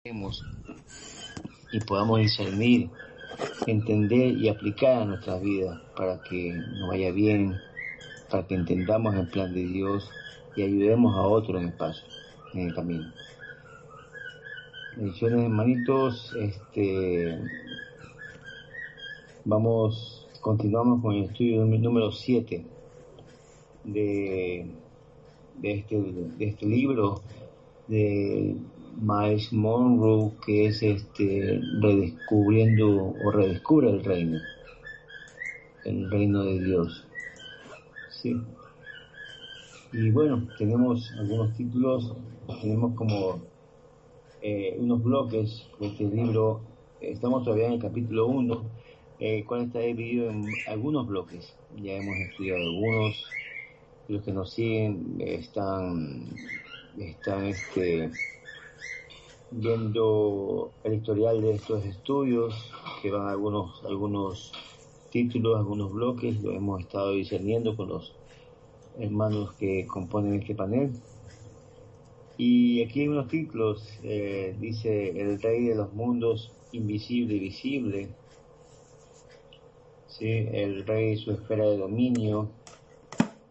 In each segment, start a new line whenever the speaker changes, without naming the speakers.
y podamos discernir, entender y aplicar a nuestras vidas para que nos vaya bien, para que entendamos el plan de Dios y ayudemos a otros en el paso, en el camino. Bendiciones, hermanitos. Continuamos con el estudio número 7 de este libro de Miles Monroe, que es redescubriendo o redescubre el reino de Dios. Sí. Y bueno, tenemos algunos títulos, tenemos como unos bloques de este libro. Estamos todavía en el capítulo 1, el cual está dividido en algunos bloques. Ya hemos estudiado algunos. Los que nos siguen están viendo el historial de estos estudios, que van algunos títulos, algunos bloques. Lo hemos estado discerniendo con los hermanos que componen este panel. Y aquí hay unos títulos, dice el rey de los mundos, invisible y visible, ¿sí? El rey y su esfera de dominio,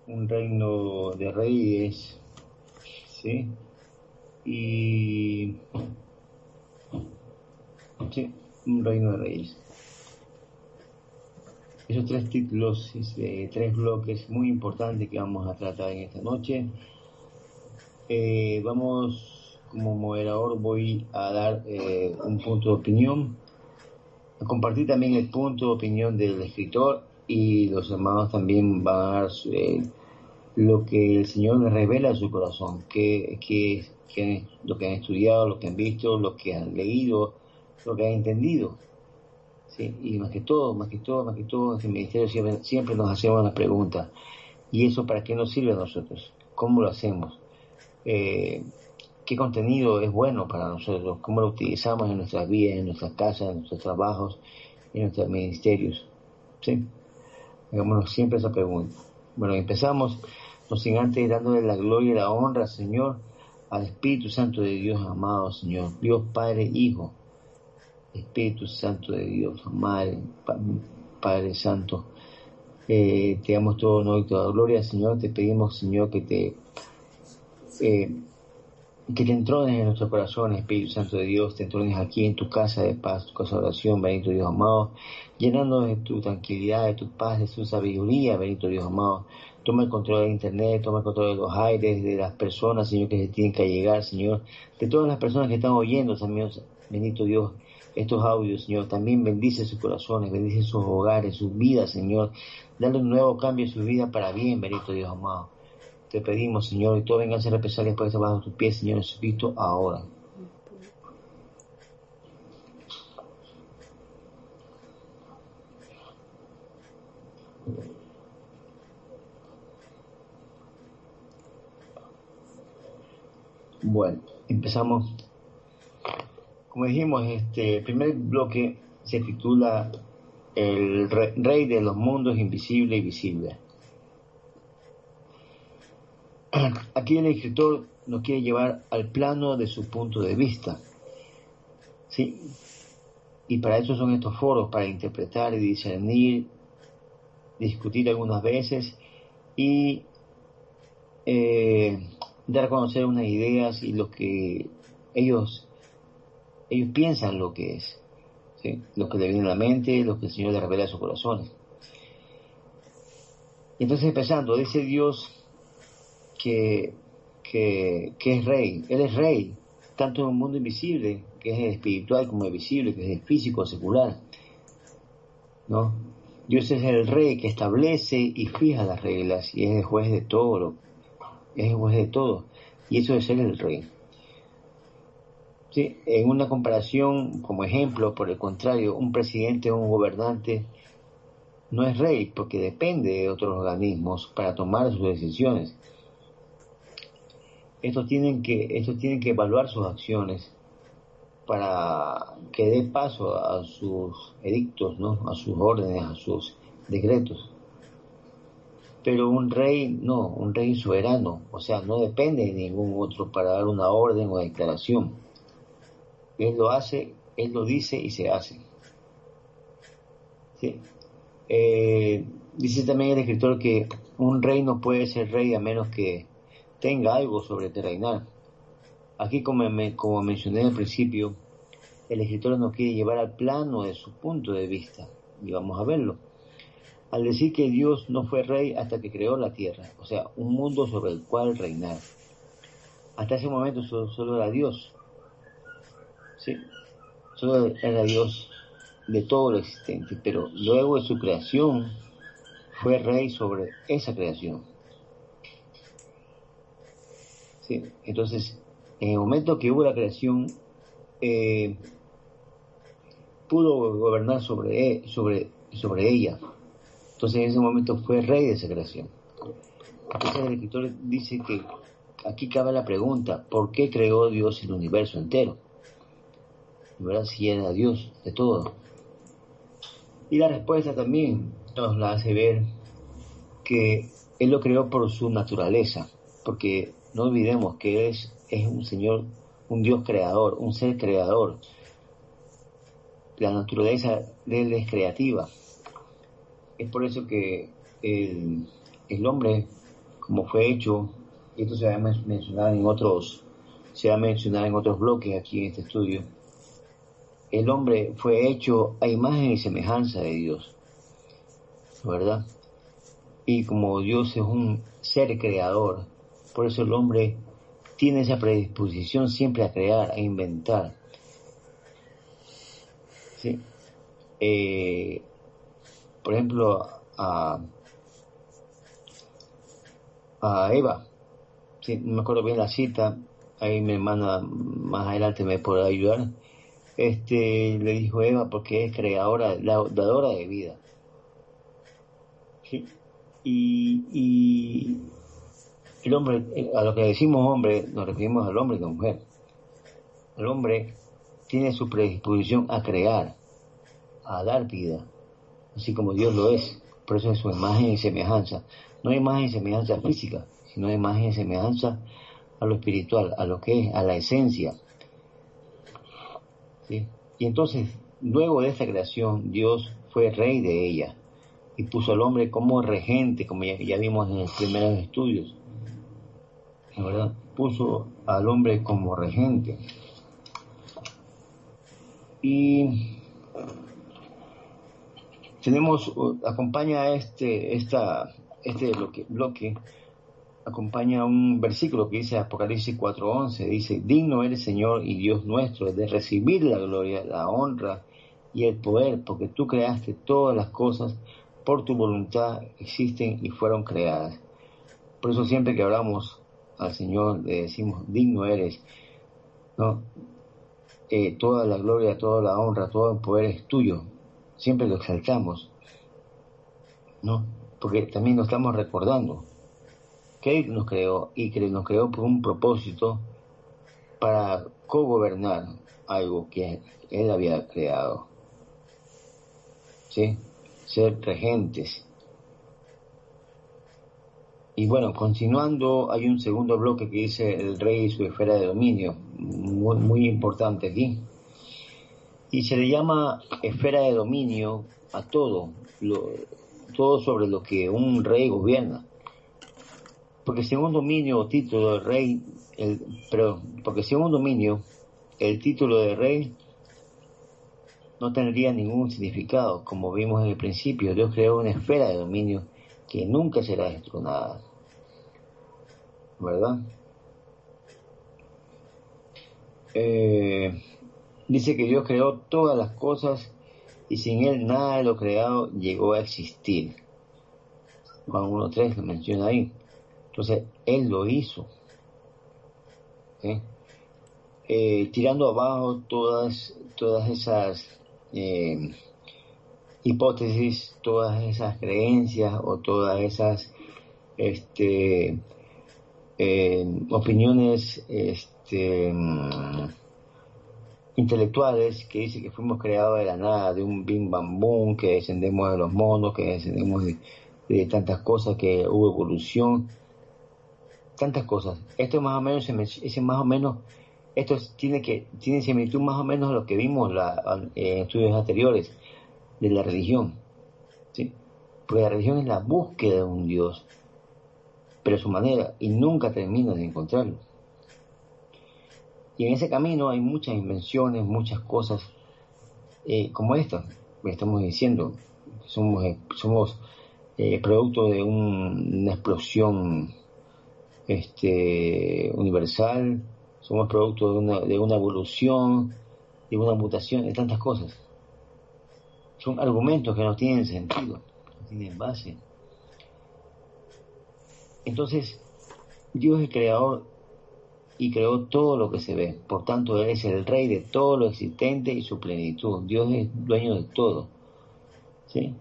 un reino de reyes, ¿sí? Y sí, un reino de reyes. Esos tres títulos, tres bloques muy importantes que vamos a tratar en esta noche. Como moderador voy a dar un punto de opinión, a compartir también el punto de opinión del escritor, y los hermanos también van a dar lo que el Señor les revela a su corazón, lo que han estudiado, lo que han visto, lo que han leído, lo que han entendido. Sí, y más que todo, en este ministerio siempre nos hacemos la pregunta: ¿y eso para qué nos sirve a nosotros? ¿Cómo lo hacemos? ¿Qué contenido es bueno para nosotros? ¿Cómo lo utilizamos en nuestras vidas, en nuestras casas, en nuestros trabajos, en nuestros ministerios? ¿Sí? Hagámonos siempre esa pregunta. Bueno, empezamos, no sin antes dándole la gloria y la honra, Señor, al Espíritu Santo de Dios, amado Señor, Dios Padre, Hijo, Espíritu Santo de Dios, amado Padre Santo. Te damos todo honor y toda gloria, Señor. Te pedimos, Señor, que te entrones en nuestros corazones, Espíritu Santo de Dios. Te entrones aquí en tu casa de paz, tu casa de oración, bendito Dios amado, llenándonos de tu tranquilidad, de tu paz, de tu sabiduría, bendito Dios amado. Toma el control de internet, toma el control de los aires, de las personas, Señor, que se tienen que llegar, Señor, de todas las personas que están oyendo, Señor, bendito Dios, estos audios, Señor. También bendice sus corazones, bendice sus hogares, sus vidas, Señor. Dale un nuevo cambio a su vida para bien, bendito Dios amado. Te pedimos, Señor, y todo venga a ser represalias por bajo tus pies, Señor Jesucristo, ahora. Bueno, empezamos. Como dijimos, el primer bloque se titula El Rey de los mundos, invisible y visible. Aquí el escritor nos quiere llevar al plano de su punto de vista, ¿sí? Y para eso son estos foros, para interpretar y discernir, discutir algunas veces y dar a conocer unas ideas y lo que ellos piensan lo que es, ¿sí? Lo que le viene a la mente, lo que el Señor le revela a sus corazones. Entonces, empezando, dice Dios que es rey. Él es rey, tanto en un mundo invisible, que es el espiritual, como el visible, que es el físico, secular, ¿no? Dios es el rey que establece y fija las reglas, y es el juez de todo, y eso es ser el rey. Sí, en una comparación, como ejemplo, por el contrario, un presidente o un gobernante no es rey, porque depende de otros organismos para tomar sus decisiones. Estos tienen que evaluar sus acciones para que dé paso a sus edictos, ¿no? A sus órdenes, a sus decretos. Pero un rey no, un rey soberano, o sea, no depende de ningún otro para dar una orden o declaración. Él lo hace, Él lo dice y se hace. ¿Sí? Dice también el escritor que un rey no puede ser rey a menos que tenga algo sobre que reinar. Aquí, como mencioné al principio, el escritor nos quiere llevar al plano de su punto de vista, y vamos a verlo. Al decir que Dios no fue rey hasta que creó la tierra, o sea, un mundo sobre el cual reinar. Hasta ese momento solo era Dios, ¿sí? Solo era Dios de todo lo existente, pero luego de su creación fue rey sobre esa creación, ¿sí? Entonces, en el momento que hubo la creación, pudo gobernar sobre ella. Entonces en ese momento fue rey de esa creación. Entonces el escritor dice que aquí cabe la pregunta, ¿por qué creó Dios el universo entero? ¿Verdad? Si era Dios de todo. Y la respuesta también nos la hace ver que Él lo creó por su naturaleza, porque no olvidemos que es un Señor, un Dios creador, un ser creador. La naturaleza de Él es creativa. Es por eso que el hombre, como fue hecho, y esto se va a mencionar en otros bloques aquí en este estudio, el hombre fue hecho a imagen y semejanza de Dios, ¿verdad? Y como Dios es un ser creador, por eso el hombre tiene esa predisposición siempre a crear, a inventar, ¿sí? Por ejemplo, a Eva, ¿sí? No me acuerdo bien la cita, ahí mi hermana más adelante me podrá ayudar. Le dijo Eva porque es creadora, dadora de vida, ¿sí? Y el hombre, a lo que decimos hombre, nos referimos al hombre y a la mujer. El hombre tiene su predisposición a crear, a dar vida, así como Dios lo es. Por eso es su imagen y semejanza. No hay imagen y semejanza física, sino imagen y semejanza a lo espiritual, a lo que es, a la esencia, ¿sí? Y entonces, luego de esta creación, Dios fue rey de ella y puso al hombre como regente, como ya vimos en los primeros estudios, ¿la verdad? Puso al hombre como regente. Y acompaña a este bloque, acompaña un versículo que dice Apocalipsis 4:11, dice: digno eres, Señor y Dios nuestro, de recibir la gloria, la honra y el poder, porque tú creaste todas las cosas, por tu voluntad existen y fueron creadas. Por eso siempre que hablamos al Señor le decimos: digno eres, ¿no? Toda la gloria, toda la honra, todo el poder es tuyo. Siempre lo exaltamos, ¿no? Porque también nos estamos recordando que Él nos creó y que nos creó por un propósito, para cogobernar algo que Él había creado, ¿sí? Ser regentes. Y bueno, continuando, hay un segundo bloque que dice el rey y su esfera de dominio, muy, muy importante aquí. Y se le llama esfera de dominio a todo sobre lo que un rey gobierna. Porque según dominio o título de rey, porque según dominio, el título de rey no tendría ningún significado. Como vimos en el principio, Dios creó una esfera de dominio que nunca será destronada, ¿verdad? Dice que Dios creó todas las cosas y sin Él nada de lo creado llegó a existir. Juan 1:3 lo menciona ahí. Entonces, Él lo hizo, ¿sí? Tirando abajo todas esas hipótesis, todas esas creencias o todas esas opiniones intelectuales que dicen que fuimos creados de la nada, de un bim bam boom, que descendemos de los monos, que descendemos de tantas cosas, que hubo evolución, tantas cosas. Esto más o menos tiene similitud más o menos a lo que vimos en estudios anteriores de la religión, ¿sí? Porque la religión es la búsqueda de un Dios, pero a su manera, y nunca termina de encontrarlo. Y en ese camino hay muchas invenciones, muchas cosas como esta que estamos diciendo. Somos producto de una explosión universal, somos producto de una evolución, de una mutación, de tantas cosas. Son argumentos que no tienen sentido, no tienen base. Entonces, Dios es creador y creó todo lo que se ve. Por tanto, Él es el rey de todo lo existente y su plenitud. Dios es dueño de todo, ¿sí?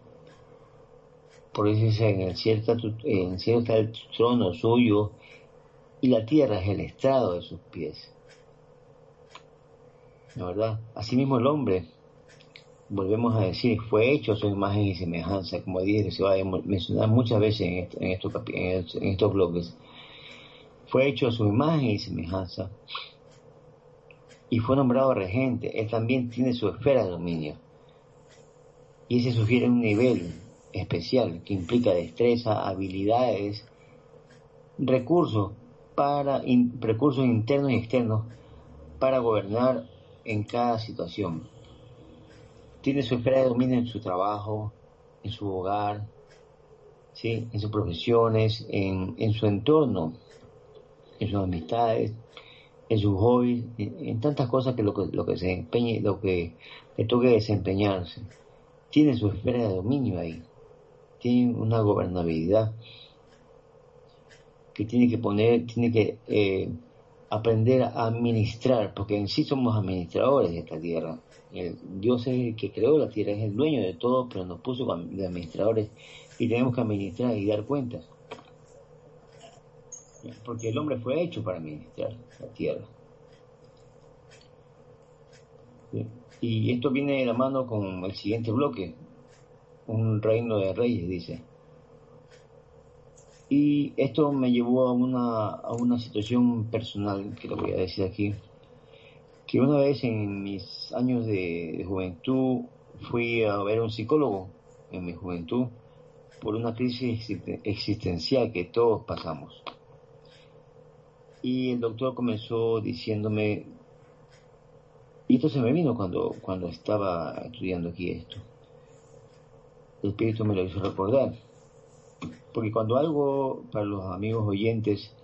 Por eso dice, en el cielo está el trono suyo y la tierra es el estrado de sus pies. ¿La verdad? Asimismo el hombre, volvemos a decir, fue hecho a su imagen y semejanza, como dije, se va a mencionar muchas veces en estos bloques. Fue hecho a su imagen y semejanza y fue nombrado regente. Él también tiene su esfera de dominio y ese sugiere un nivel especial que implica destreza, habilidades, recursos recursos internos y externos para gobernar en cada situación. Tiene su esfera de dominio en su trabajo, en su hogar, ¿sí? En sus profesiones, en su entorno, en sus amistades, en sus hobbies, en tantas cosas que lo que se empeñe, lo que le toque desempeñarse. Tiene su esfera de dominio ahí, tiene una gobernabilidad que tiene que aprender a administrar, porque en sí somos administradores de esta tierra. Dios es el que creó la tierra, es el dueño de todo, pero nos puso de administradores y tenemos que administrar y dar cuentas. Porque el hombre fue hecho para administrar la tierra. ¿Sí? Y esto viene de la mano con el siguiente bloque, un reino de reyes, dice. Y esto me llevó a una situación personal, que lo voy a decir aquí, que una vez en mis años de juventud fui a ver a un psicólogo en mi juventud por una crisis existencial que todos pasamos. Y el doctor comenzó diciéndome, y esto se me vino cuando estaba estudiando aquí esto, el espíritu me lo hizo recordar, porque cuando algo, para los amigos oyentes,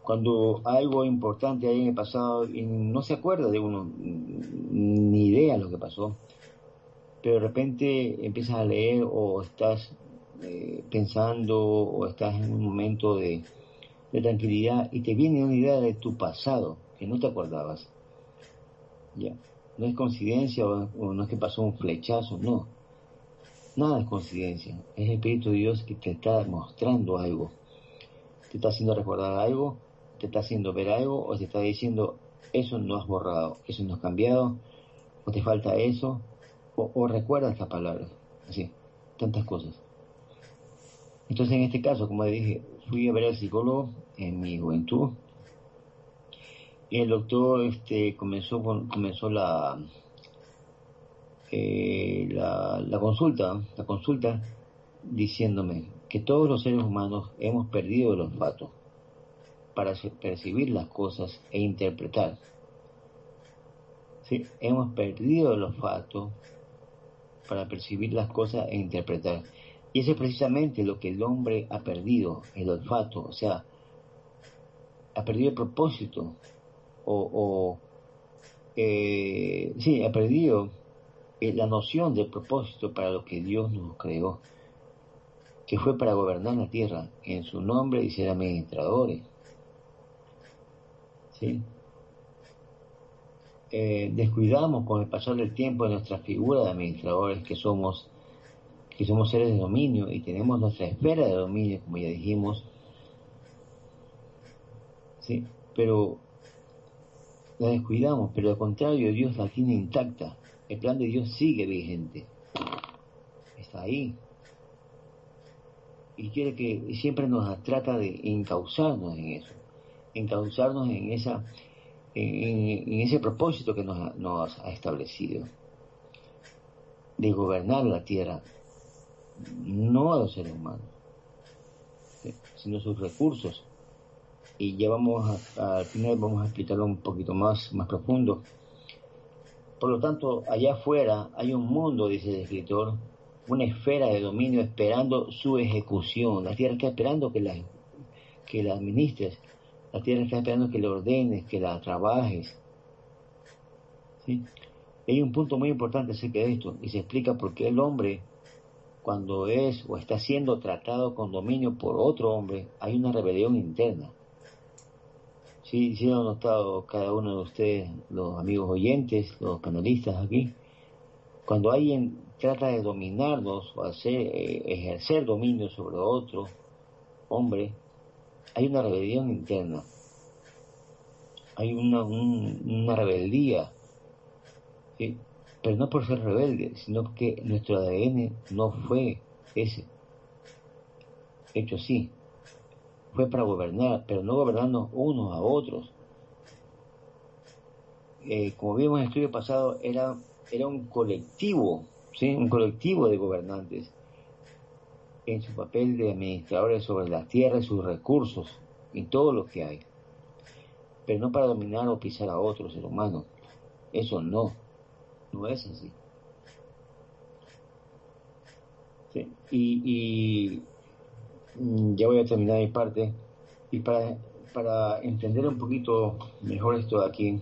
cuando algo importante hay en el pasado y no se acuerda de uno, ni idea lo que pasó, pero de repente empiezas a leer o estás pensando o estás en un momento de tranquilidad y te viene una idea de tu pasado que no te acordabas. Ya, no es coincidencia o no es que pasó un flechazo, no. Nada es coincidencia, es el Espíritu de Dios que te está mostrando algo, te está haciendo recordar algo, te está haciendo ver algo o te está diciendo eso no has borrado, eso no has cambiado, o te falta eso, o recuerda estas palabras, así, tantas cosas. Entonces en este caso, como le dije, fui a ver al psicólogo en mi juventud y el doctor comenzó la consulta diciéndome que todos los seres humanos hemos perdido el olfato para percibir las cosas e interpretar. ¿Sí? Hemos perdido el olfato para percibir las cosas e interpretar. Y eso es precisamente lo que el hombre ha perdido, el olfato, o sea, ha perdido el propósito, sí, ha perdido la noción del propósito para lo que Dios nos creó, que fue para gobernar la tierra en su nombre y ser administradores. ¿Sí? Descuidamos con el pasar del tiempo de nuestra figura de administradores que somos seres de dominio y tenemos nuestra esfera de dominio, como ya dijimos, ¿sí? Pero la descuidamos, pero al contrario, Dios la tiene intacta. El plan de Dios sigue vigente. Está ahí. Y quiere que siempre nos trata de encauzarnos en eso. Encauzarnos en esa en ese propósito que nos ha establecido, de gobernar la tierra, no a los seres humanos, ¿sí?, sino sus recursos. Y ya al final vamos a explicarlo un poquito más profundo. Por lo tanto, allá afuera hay un mundo, dice el escritor, una esfera de dominio esperando su ejecución. La tierra está esperando que la administres. La tierra está esperando que la ordenes, que la trabajes. ¿Sí? Hay un punto muy importante acerca de esto, y se explica por qué el hombre, cuando es o está siendo tratado con dominio por otro hombre, hay una rebelión interna. Sí, sí lo han notado cada uno de ustedes, los amigos oyentes, los panelistas aquí. Cuando alguien trata de dominarnos o ejercer dominio sobre otro hombre, hay una rebelión interna. Hay una rebeldía, ¿sí? Pero no por ser rebelde, sino que nuestro ADN no fue ese. Hecho así. Fue para gobernar, pero no gobernarnos unos a otros. Como vimos en el estudio pasado, era un colectivo, ¿sí?, un colectivo de gobernantes en su papel de administradores sobre la tierra y sus recursos y todo lo que hay, pero no para dominar o pisar a otros seres humanos. Eso no es así. ¿Sí? Y ya voy a terminar mi parte, y para entender un poquito mejor esto de aquí,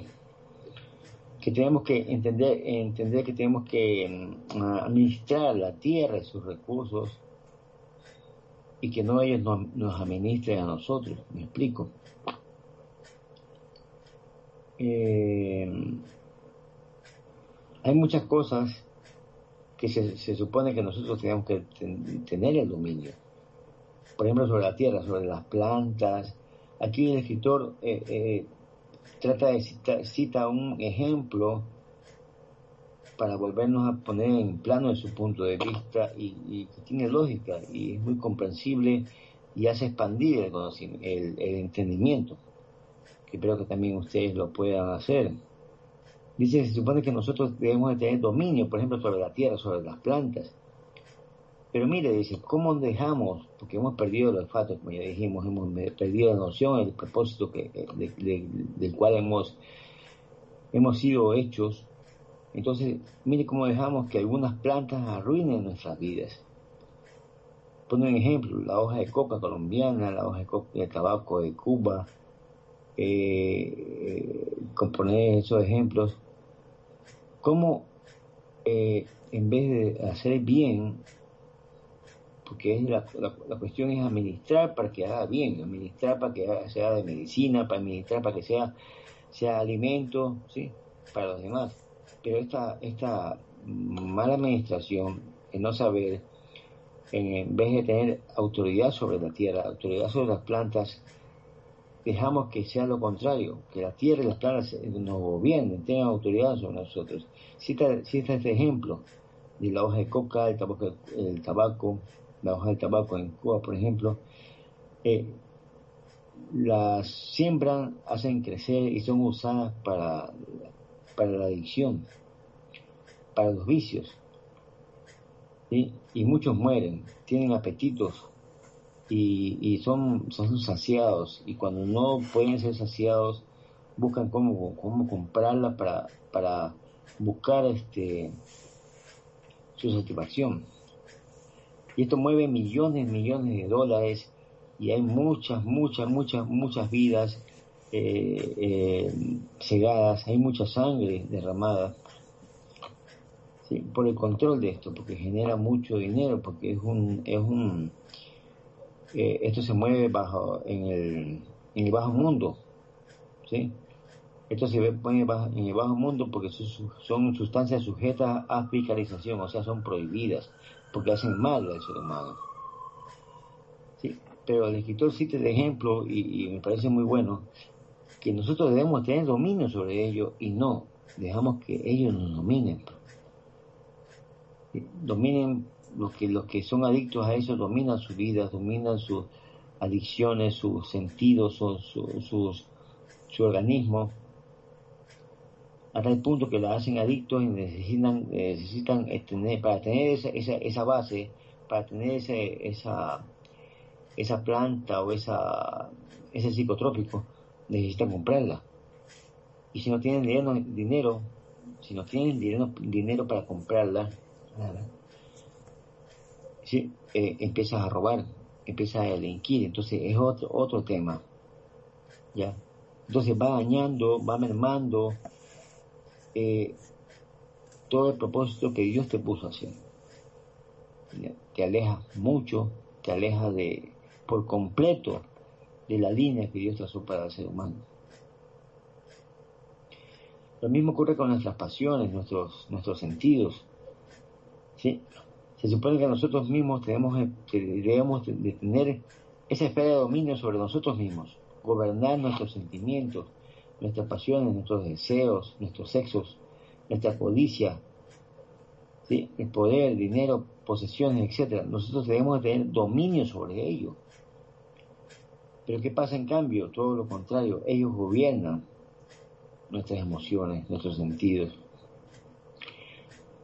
que tenemos que entender que tenemos que administrar la tierra y sus recursos, y que no ellos nos administren a nosotros. ¿Me explico? Hay muchas cosas que se supone que nosotros tenemos que tener el dominio. Por ejemplo, sobre la tierra, sobre las plantas. Aquí el escritor cita un ejemplo para volvernos a poner en plano de su punto de vista, y que tiene lógica y es muy comprensible y hace expandir el conocimiento, el entendimiento, que espero que también ustedes lo puedan hacer. Dice que se supone que nosotros debemos de tener dominio, por ejemplo, sobre la tierra, sobre las plantas. Pero mire, dice, ¿cómo dejamos? Porque hemos perdido el olfato, como ya dijimos, hemos perdido la noción, el propósito del cual hemos sido hechos. Entonces, mire cómo dejamos que algunas plantas arruinen nuestras vidas. Pone un ejemplo, la hoja de coca colombiana, la hoja de tabaco de Cuba, con poner esos ejemplos. Cómo en vez de hacer bien, porque es la cuestión es administrar para que haga bien, administrar para que sea de medicina, para administrar para que sea alimento, ¿sí?, para los demás. Pero esta mala administración, el no saber, en vez de tener autoridad sobre la tierra, autoridad sobre las plantas, dejamos que sea lo contrario, que la tierra y las plantas nos gobiernen, tengan autoridad sobre nosotros. Cita este ejemplo de la hoja de coca, el tabaco, la hoja de tabaco en Cuba, por ejemplo. Las siembran, hacen crecer y son usadas para la adicción, para los vicios, ¿sí? Y muchos mueren, tienen apetitos y son saciados, y cuando no pueden ser saciados buscan cómo comprarla para buscar su satisfacción, y esto mueve millones de dólares, y hay muchas vidas cegadas, hay mucha sangre derramada, ¿sí?, por el control de esto, porque genera mucho dinero, porque esto se mueve en el bajo mundo, ¿sí? Esto se pone en el bajo mundo porque son sustancias sujetas a fiscalización, o sea, son prohibidas, porque hacen mal al ser humano, ¿sí? Pero el escritor cita el ejemplo, y me parece muy bueno, que nosotros debemos tener dominio sobre ellos, y no dejamos que ellos nos dominen. ¿Sí? Dominen los que son adictos a eso, dominan su vida, dominan sus adicciones, sus sentidos, su organismo, a tal punto que la hacen adictos y necesitan tener, para tener esa base, para tener esa planta o ese psicotrópico, necesitan comprarla. Y si no tienen dinero, si no tienen dinero para comprarla, ¿sí? Empiezas a robar, empiezas a delinquir, entonces es otro tema, ¿ya? Entonces va dañando, va mermando todo el propósito que Dios te puso a hacer. ¿Ya? Te alejas mucho, te alejas por completo de la línea que Dios trazó para el ser humano. Lo mismo ocurre con nuestras pasiones, nuestros sentidos, ¿sí? Se supone que nosotros mismos debemos de tener esa esfera de dominio sobre nosotros mismos, gobernar nuestros sentimientos, nuestras pasiones, nuestros deseos, nuestros sexos, nuestra codicia, ¿sí? El poder, dinero, posesiones, etcétera. Nosotros debemos de tener dominio sobre ello. Pero ¿qué pasa en cambio? Todo lo contrario, ellos gobiernan nuestras emociones, nuestros sentidos,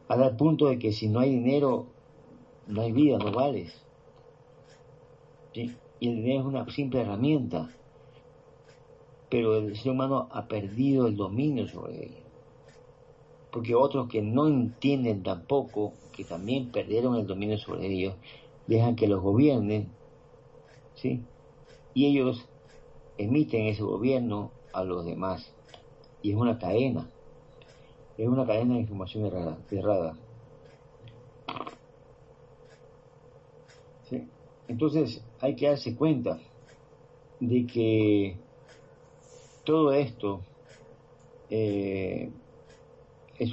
a tal punto de que si no hay dinero, no hay vida, no vales. ¿Sí? Y el dinero es una simple herramienta, pero el ser humano ha perdido el dominio sobre ella. Porque otros que no entienden tampoco, que también perdieron el dominio sobre ellos, dejan que los gobiernen, ¿sí? Y ellos emiten ese gobierno a los demás. Y es una cadena de información errada. ¿Sí? Entonces hay que darse cuenta de que todo esto es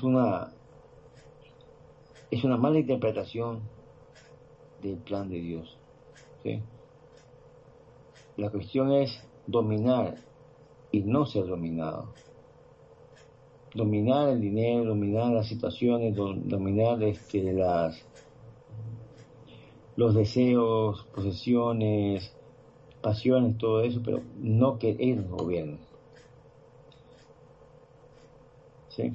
una mala interpretación del plan de Dios. ¿Sí? La cuestión es dominar y no ser dominado. Dominar el dinero, dominar las situaciones, dominar los deseos, posesiones, pasiones, todo eso, pero no que ellos gobiernen. ¿Sí?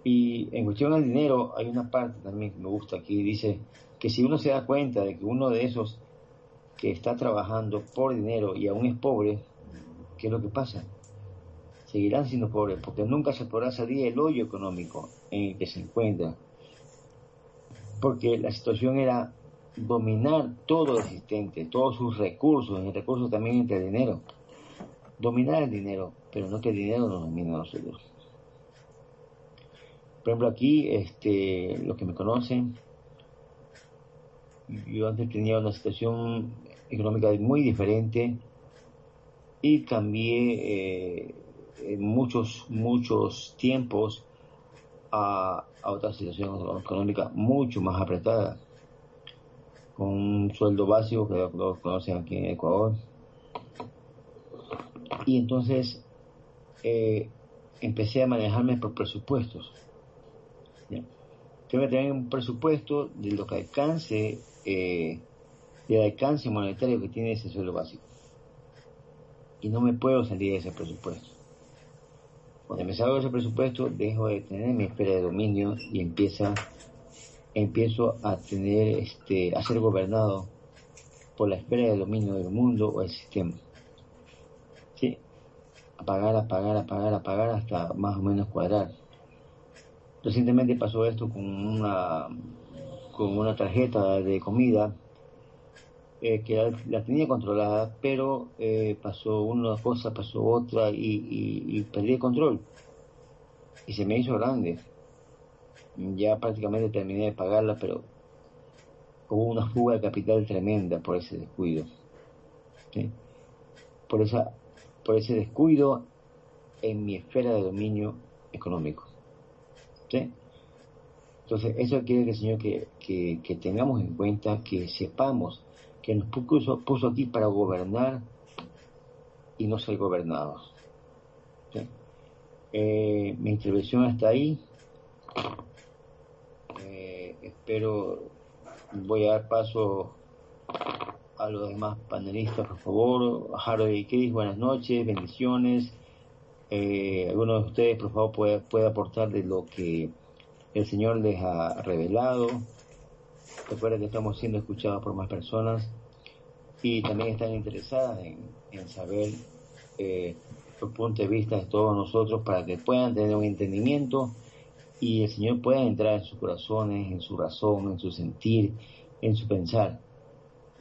Y en cuestión del dinero, hay una parte también que me gusta aquí, dice que si uno se da cuenta de que uno de esos que está trabajando por dinero y aún es pobre, ¿qué es lo que pasa? Seguirán siendo pobres, porque nunca se podrá salir del hoyo económico en el que se encuentra. Porque la situación era dominar todo lo existente, todos sus recursos, el recurso también entre el dinero. Dominar el dinero, pero no que el dinero nos domine a nosotros. Por ejemplo, aquí, los que me conocen, yo antes tenía una situación económica muy diferente y cambié en muchos tiempos a otra situación económica mucho más apretada, con un sueldo básico que lo conocen aquí en Ecuador. Y entonces empecé a manejarme por presupuestos. ¿Ya? Tengo que tener un presupuesto de lo que alcance, del alcance monetario que tiene ese sueldo básico. Y no me puedo salir de ese presupuesto. Cuando me salgo de ese presupuesto, dejo de tener mi esfera de dominio y empiezo a tener, a ser gobernado por la esfera de dominio del mundo o el sistema. ¿Sí? A pagar hasta más o menos cuadrar. Recientemente pasó esto con una tarjeta de comida que la tenía controlada, pero pasó una cosa, pasó otra y perdí el control. Y se me hizo grande. Ya prácticamente terminé de pagarla, pero hubo una fuga de capital tremenda por ese descuido. ¿Sí? Por ese descuido en mi esfera de dominio económico. ¿Sí? Entonces, eso quiere decir, Señor, que tengamos en cuenta, que sepamos que nos puso aquí para gobernar y no ser gobernados. ¿Sí? Mi intervención hasta ahí. Voy a dar paso a los demás panelistas, por favor. Harold y Chris, buenas noches, bendiciones. alguno de ustedes, por favor, puede aportar de lo que el Señor les ha revelado. Recuerden que estamos siendo escuchados por más personas y también están interesadas en saber el punto de vista de todos nosotros para que puedan tener un entendimiento y el Señor pueda entrar en sus corazones, en su razón, en su sentir, en su pensar.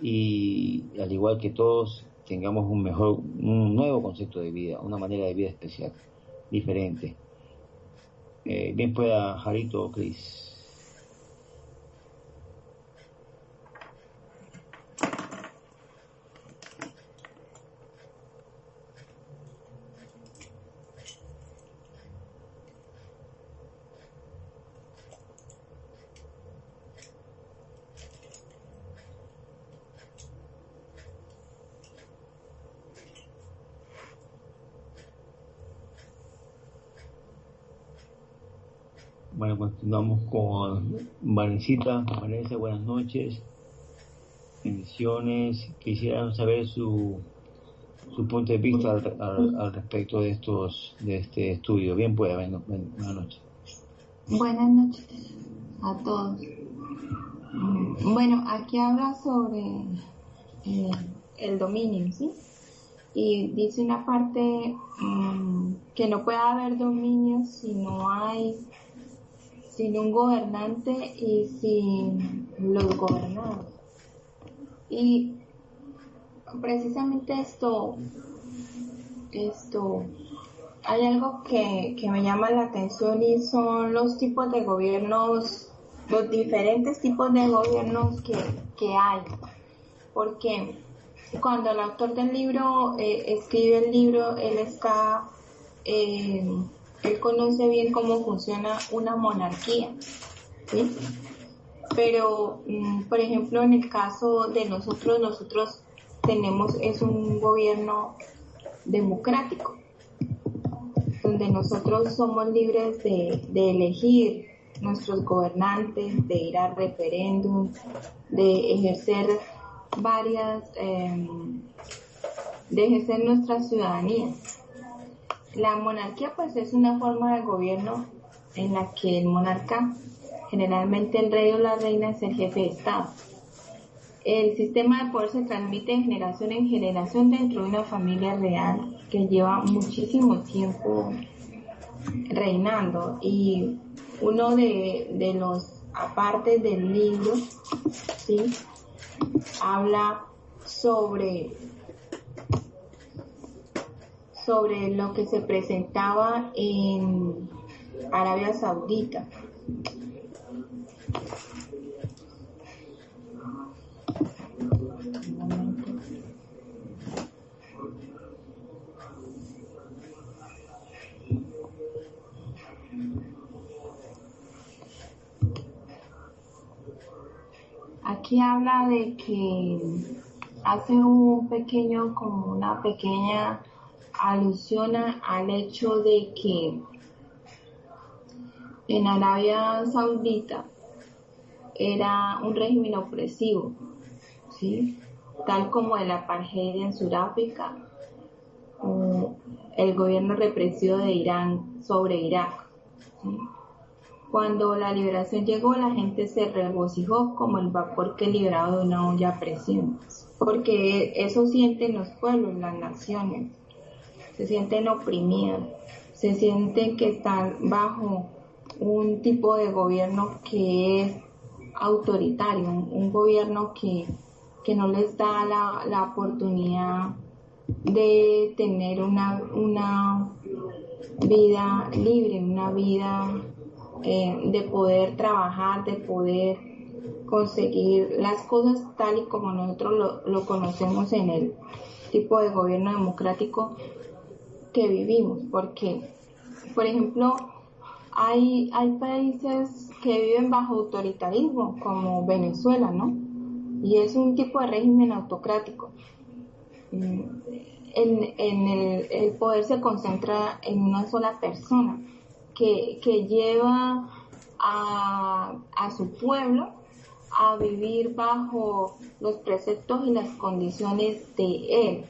Y al igual que todos tengamos un nuevo concepto de vida, una manera de vida especial, diferente. Bien pueda Jarito o Cris. Bueno, continuamos con Vanesita. Vanessa, buenas noches. Bendiciones. Quisieran saber su punto de vista al respecto de este estudio. Bien, pues, buenas noches.
Buenas noches a todos. Bueno, aquí habla sobre el dominio, ¿sí? Y dice una parte que no puede haber dominio sin un gobernante y sin los gobernados. Y precisamente esto hay algo que me llama la atención y son los tipos de gobiernos, los diferentes tipos de gobiernos que hay. Porque cuando el autor del libro escribe el libro, él conoce bien cómo funciona una monarquía, ¿sí? Pero, por ejemplo, en el caso de nosotros es un gobierno democrático, donde nosotros somos libres de elegir nuestros gobernantes, de ir a referéndum, de ejercer de ejercer nuestra ciudadanía. La monarquía pues es una forma de gobierno en la que el monarca, generalmente el rey o la reina, es el jefe de Estado. El sistema de poder se transmite de generación en generación dentro de una familia real que lleva muchísimo tiempo reinando, y uno de los apartes del libro, ¿sí?, habla sobre lo que se presentaba en Arabia Saudita. Aquí habla de que hace una pequeña alusión al hecho de que en Arabia Saudita era un régimen opresivo, ¿sí?, tal como el apartheid en Sudáfrica o el gobierno represivo de Irán sobre Irak, ¿sí? Cuando la liberación llegó, la gente se regocijó como el vapor que es liberado de una olla a presión, porque eso sienten los pueblos, las naciones, se sienten oprimidas, se sienten que están bajo un tipo de gobierno que es autoritario, un gobierno que no les da la oportunidad de tener una vida libre, una vida de poder trabajar, de poder conseguir las cosas tal y como nosotros lo conocemos en el tipo de gobierno democrático que vivimos. Porque, por ejemplo, hay países que viven bajo autoritarismo, como Venezuela, ¿no? Y es un tipo de régimen autocrático. El poder se concentra en una sola persona que lleva a su pueblo a vivir bajo los preceptos y las condiciones de él,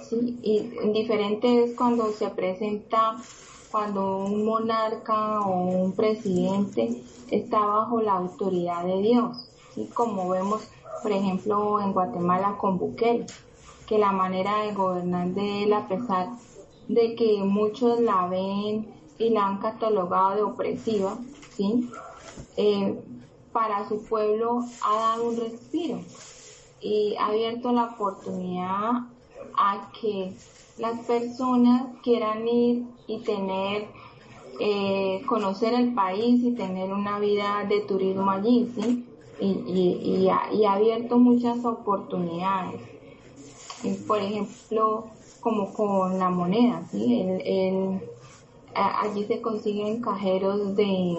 ¿sí? Y diferente es cuando se presenta, cuando un monarca o un presidente está bajo la autoridad de Dios, ¿sí? Como vemos, por ejemplo, en Guatemala con Bukele, que la manera de gobernar de él, a pesar de que muchos la ven y la han catalogado de opresiva, ¿sí? Eh, para su pueblo ha dado un respiro y ha abierto la oportunidad a que las personas quieran ir y tener, conocer el país y tener una vida de turismo allí, ¿sí? Y ha abierto muchas oportunidades. Por ejemplo, como con la moneda, ¿sí? Allí se consiguen cajeros de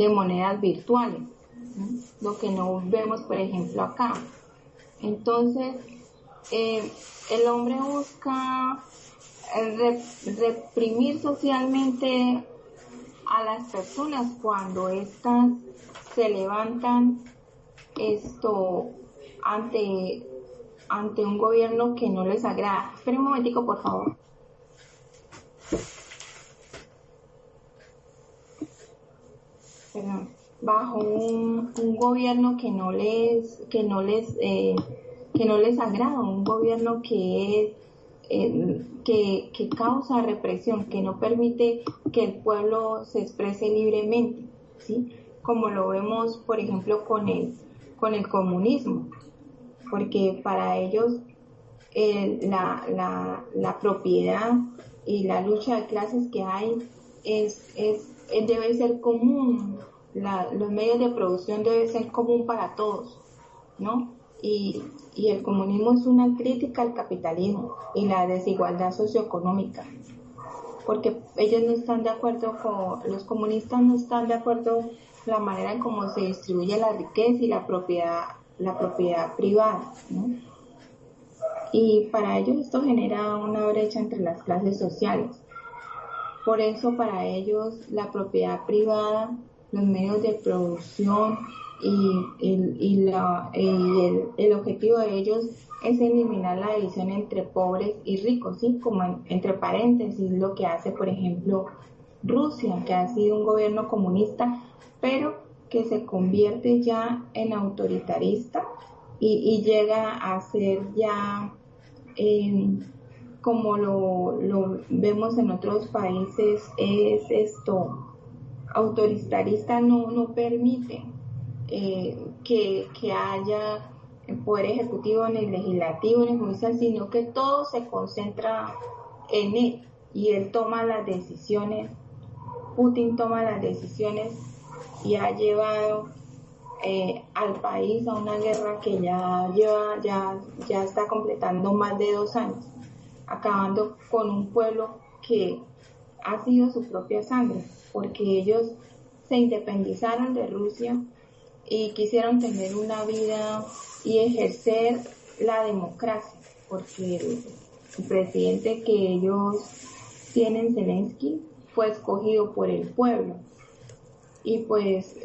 monedas virtuales, ¿sí? Lo que no vemos, por ejemplo, acá. Entonces, el hombre busca reprimir socialmente a las personas cuando éstas se levantan ante un gobierno que no les agrada. Esperen un momentico, por favor. Perdón. Bajo un gobierno que no les agrada, un gobierno que causa represión, que no permite que el pueblo se exprese libremente, ¿sí? Como lo vemos, por ejemplo, con el comunismo, porque para ellos la propiedad y la lucha de clases que hay debe ser común, los medios de producción deben ser común para todos, ¿no? Y el comunismo es una crítica al capitalismo y la desigualdad socioeconómica, porque ellos no están de acuerdo los comunistas no están de acuerdo con la manera en cómo se distribuye la riqueza y la propiedad privada, ¿no? Y para ellos esto genera una brecha entre las clases sociales. Por eso para ellos la propiedad privada, los medios de producción y el objetivo de ellos es eliminar la división entre pobres y ricos, ¿sí? Como entre paréntesis lo que hace, por ejemplo, Rusia, que ha sido un gobierno comunista, pero que se convierte ya en autoritarista y llega a ser ya, como lo vemos en otros países, es autoritarista, no permite que haya poder ejecutivo, ni legislativo, ni judicial, sino que todo se concentra en él y él toma las decisiones. Putin toma las decisiones y ha llevado al país a una guerra que ya está completando más de 2 años, acabando con un pueblo que ha sido su propia sangre, porque ellos se independizaron de Rusia y quisieron tener una vida y ejercer la democracia, porque el presidente que ellos tienen, Zelensky, fue escogido por el pueblo. Y pues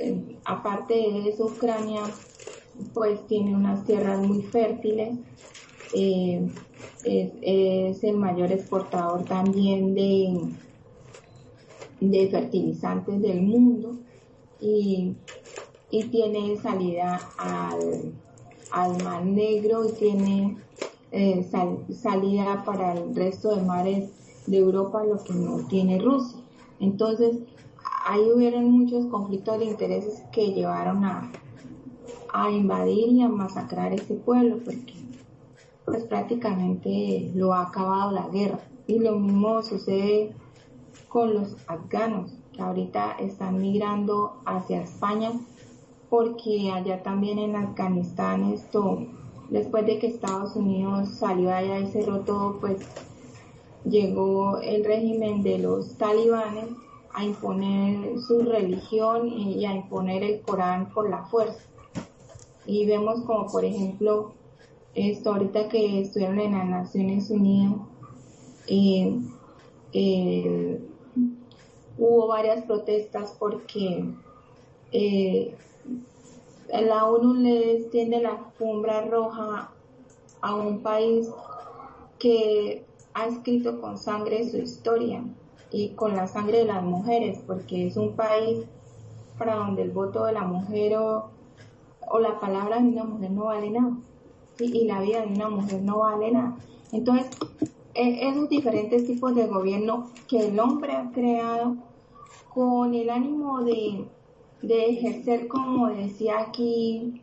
aparte de eso, Ucrania pues tiene unas tierras muy fértiles, es el mayor exportador también de fertilizantes del mundo y tiene salida al Mar Negro y tiene salida para el resto de mares de Europa, lo que no tiene Rusia. Entonces, ahí hubieron muchos conflictos de intereses que llevaron a invadir y a masacrar ese pueblo, porque pues prácticamente lo ha acabado la guerra. Y lo mismo sucede con los afganos, que ahorita están migrando hacia España, porque allá también en Afganistán después de que Estados Unidos salió allá y cerró todo, pues llegó el régimen de los talibanes a imponer su religión y a imponer el Corán por la fuerza. Y vemos como, por ejemplo, ahorita que estuvieron en las Naciones Unidas, hubo varias protestas porque la ONU les tiende la alfombra roja a un país que ha escrito con sangre su historia y con la sangre de las mujeres, porque es un país para donde el voto de la mujer o la palabra de una mujer no vale nada, ¿sí? Y la vida de una mujer no vale nada. Entonces, esos diferentes tipos de gobierno que el hombre ha creado con el ánimo de ejercer, como decía aquí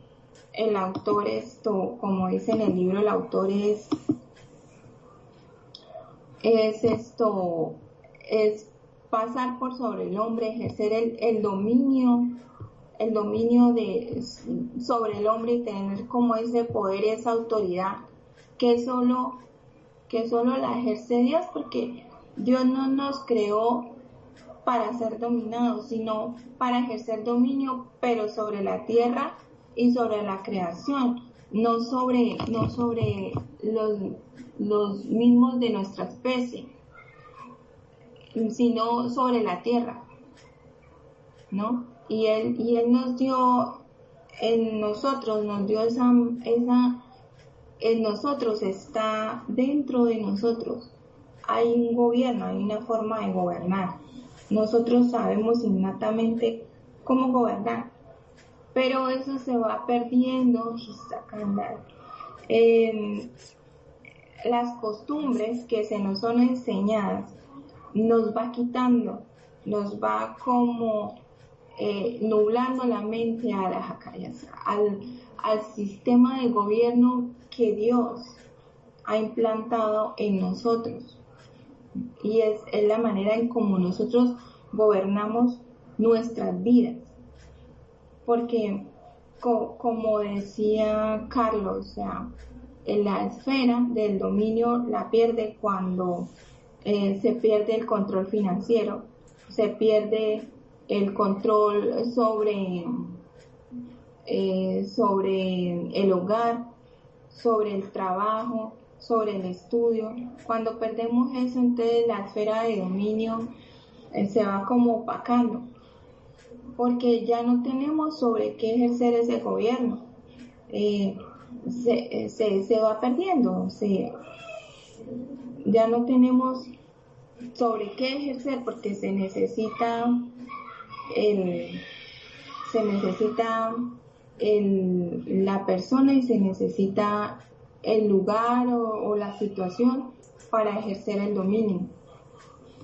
el autor, como dice en el libro, el autor es pasar por sobre el hombre, ejercer el dominio sobre el hombre y tener como ese poder, esa autoridad que solo la ejerce Dios, porque Dios no nos creó para ser dominados, sino para ejercer dominio, pero sobre la tierra y sobre la creación, no sobre los mismos de nuestra especie, sino sobre la tierra, ¿no? Y él nos dio, en nosotros nos dio esa, en nosotros está, dentro de nosotros hay un gobierno, hay una forma de gobernar. Nosotros sabemos innatamente cómo gobernar, pero eso se va perdiendo, las costumbres que se nos son enseñadas nos va quitando, nos va como nublando la mente al sistema de gobierno que Dios ha implantado en nosotros. Y es la manera en cómo nosotros gobernamos nuestras vidas. Porque, como decía Carlos, o sea, en la esfera del dominio la pierde cuando se pierde el control financiero, se pierde el control sobre el hogar, sobre el trabajo, sobre el estudio. Cuando perdemos eso, entonces la esfera de dominio se va como opacando, porque ya no tenemos sobre qué ejercer ese gobierno. Se va perdiendo, ya no tenemos sobre qué ejercer, porque se necesita la persona y se necesita el lugar o la situación para ejercer el dominio.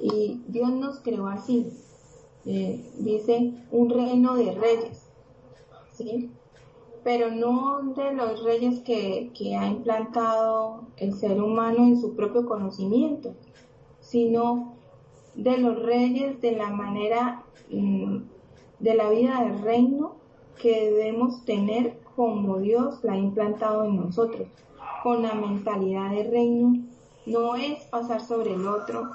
Y Dios nos creó así, dice un reino de reyes, ¿sí? Pero no de los reyes que ha implantado el ser humano en su propio conocimiento, sino de los reyes de la manera de la vida del reino que debemos tener como Dios la ha implantado en nosotros, con la mentalidad de reino. No es pasar sobre el otro,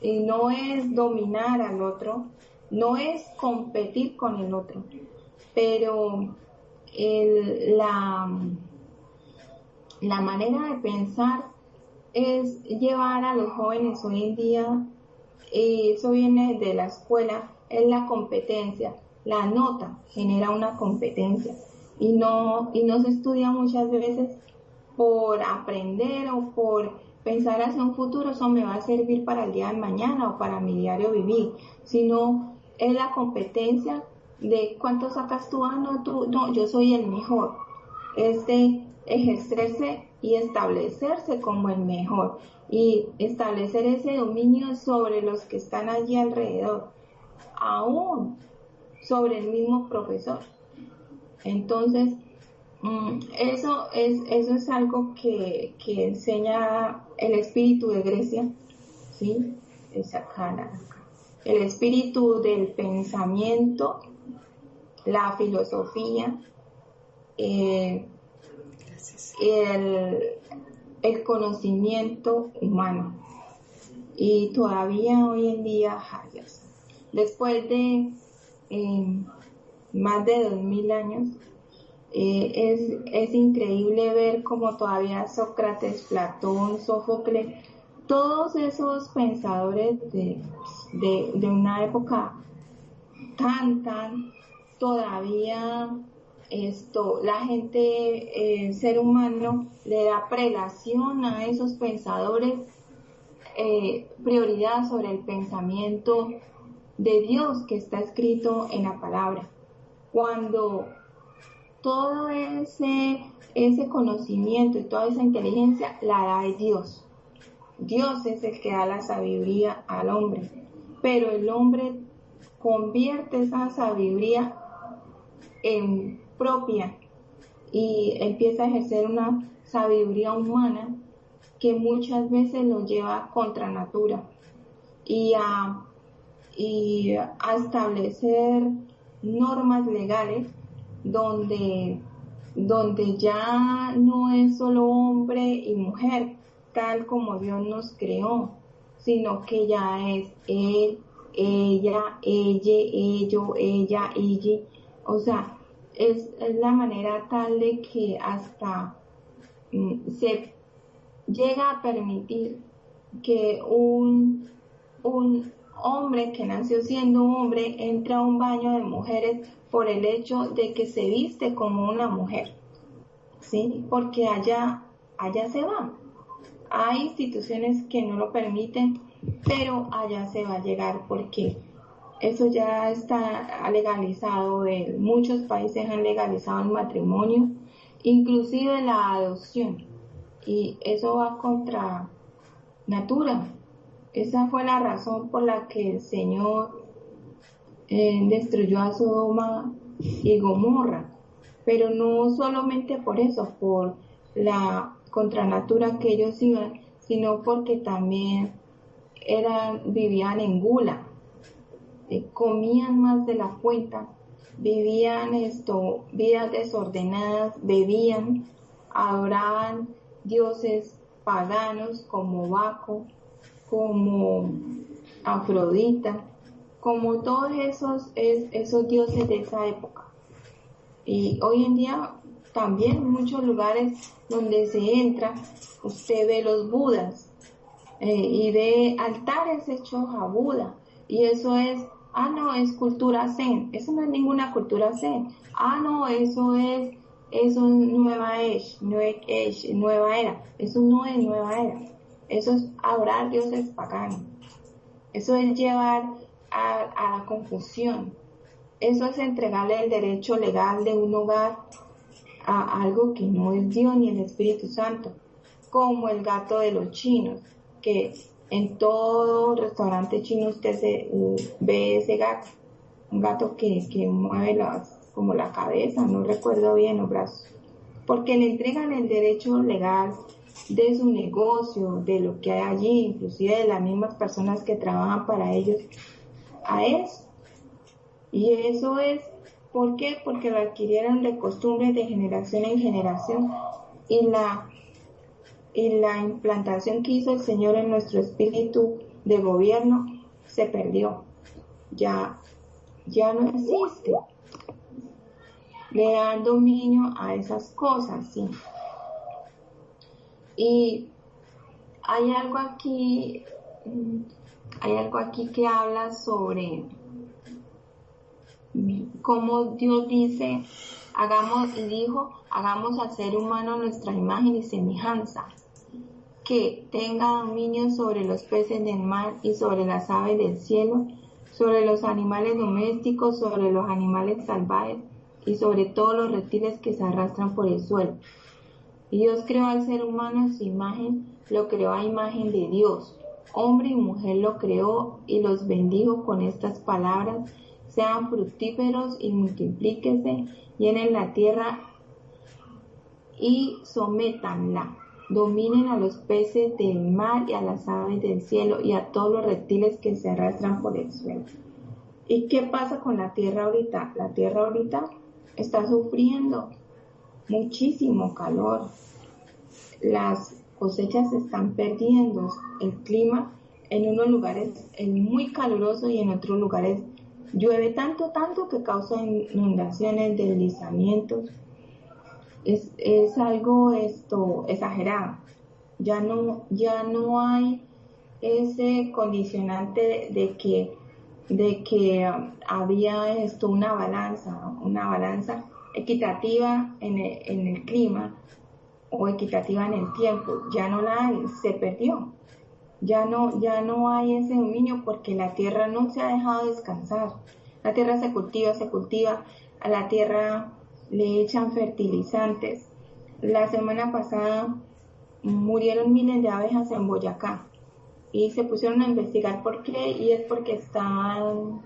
y no es dominar al otro, no es competir con el otro, pero la manera de pensar es llevar a los jóvenes hoy en día, y eso viene de la escuela, es la competencia. La nota genera una competencia y no se estudia muchas veces por aprender o por pensar hacia un futuro, eso me va a servir para el día de mañana o para mi diario vivir, sino es la competencia de cuánto sacas tú, no, yo soy el mejor. Es de ejercerse y establecerse como el mejor y establecer ese dominio sobre los que están allí alrededor, aún sobre el mismo profesor. Entonces, eso es algo que enseña el espíritu de Grecia, ¿sí? El espíritu del pensamiento, la filosofía, el conocimiento humano. Y todavía hoy en día, después de más de 2000 años, es increíble ver cómo todavía Sócrates, Platón, Sófocles, todos esos pensadores de una época tan todavía la gente, el ser humano, le da prelación a esos pensadores, prioridad sobre el pensamiento de Dios que está escrito en la palabra. Cuando todo ese conocimiento y toda esa inteligencia la da Dios. Dios es el que da la sabiduría al hombre, pero el hombre convierte esa sabiduría en propia y empieza a ejercer una sabiduría humana que muchas veces lo lleva contra natura y a establecer normas legales donde ya no es solo hombre y mujer, tal como Dios nos creó, sino que ya es él, ella, ello, ella, ella. O sea, es la manera tal de que hasta se llega a permitir que un hombre que nació siendo hombre entra a un baño de mujeres por el hecho de que se viste como una mujer, ¿sí? Porque allá se va. Hay instituciones que no lo permiten, pero allá se va a llegar porque eso ya está legalizado. Muchos países han legalizado el matrimonio, inclusive la adopción, y eso va contra natura. Esa fue la razón por la que el Señor destruyó a Sodoma y Gomorra, pero no solamente por eso, por la contranatura que ellos iban, sino porque también vivían en gula, comían más de la cuenta, vivían vidas desordenadas, bebían, adoraban dioses paganos como Baco, como Afrodita, como todos esos dioses de esa época. Y hoy en día también en muchos lugares donde se entra, usted ve los budas y ve altares hechos a Buda, y eso es, no, es cultura zen. Eso no es ninguna cultura zen. No, eso es nueva age, nueva era. Eso no es nueva era. Eso es adorar dioses paganos. Eso es llevar a la confusión. Eso es entregarle el derecho legal de un hogar a algo que no es Dios ni el Espíritu Santo, como el gato de los chinos, que en todo restaurante chino usted ve ese gato, un gato que mueve como la cabeza, no recuerdo bien los brazos, porque le entregan el derecho legal de su negocio, de lo que hay allí, inclusive de las mismas personas que trabajan para ellos, a eso. Y eso es, ¿por qué? Porque lo adquirieron de costumbre de generación en generación, y la implantación que hizo el Señor en nuestro espíritu de gobierno se perdió. Ya no existe. Le dan dominio a esas cosas, ¿sí? Y hay algo aquí que habla sobre cómo Dios dice, hagamos al ser humano a nuestra imagen y semejanza, que tenga dominio sobre los peces del mar y sobre las aves del cielo, sobre los animales domésticos, sobre los animales salvajes y sobre todos los reptiles que se arrastran por el suelo. Y Dios creó al ser humano en su imagen, lo creó a imagen de Dios. Hombre y mujer lo creó y los bendijo con estas palabras: sean fructíferos y multiplíquense, llenen la tierra y sométanla. Dominen a los peces del mar y a las aves del cielo y a todos los reptiles que se arrastran por el suelo. ¿Y qué pasa con la tierra ahorita? La tierra ahorita está sufriendo muchísimo calor. Las cosechas se están perdiendo. El clima en unos lugares es muy caluroso y en otros lugares llueve tanto que causa inundaciones, deslizamientos. Es algo exagerado. Ya no hay ese condicionante de que había una balanza equitativa en el clima o equitativa en el tiempo, ya no la hay, se perdió. Ya no hay ese dominio porque la tierra no se ha dejado descansar. La tierra se cultiva, a la tierra le echan fertilizantes. La semana pasada murieron miles de abejas en Boyacá y se pusieron a investigar por qué, y es porque estaban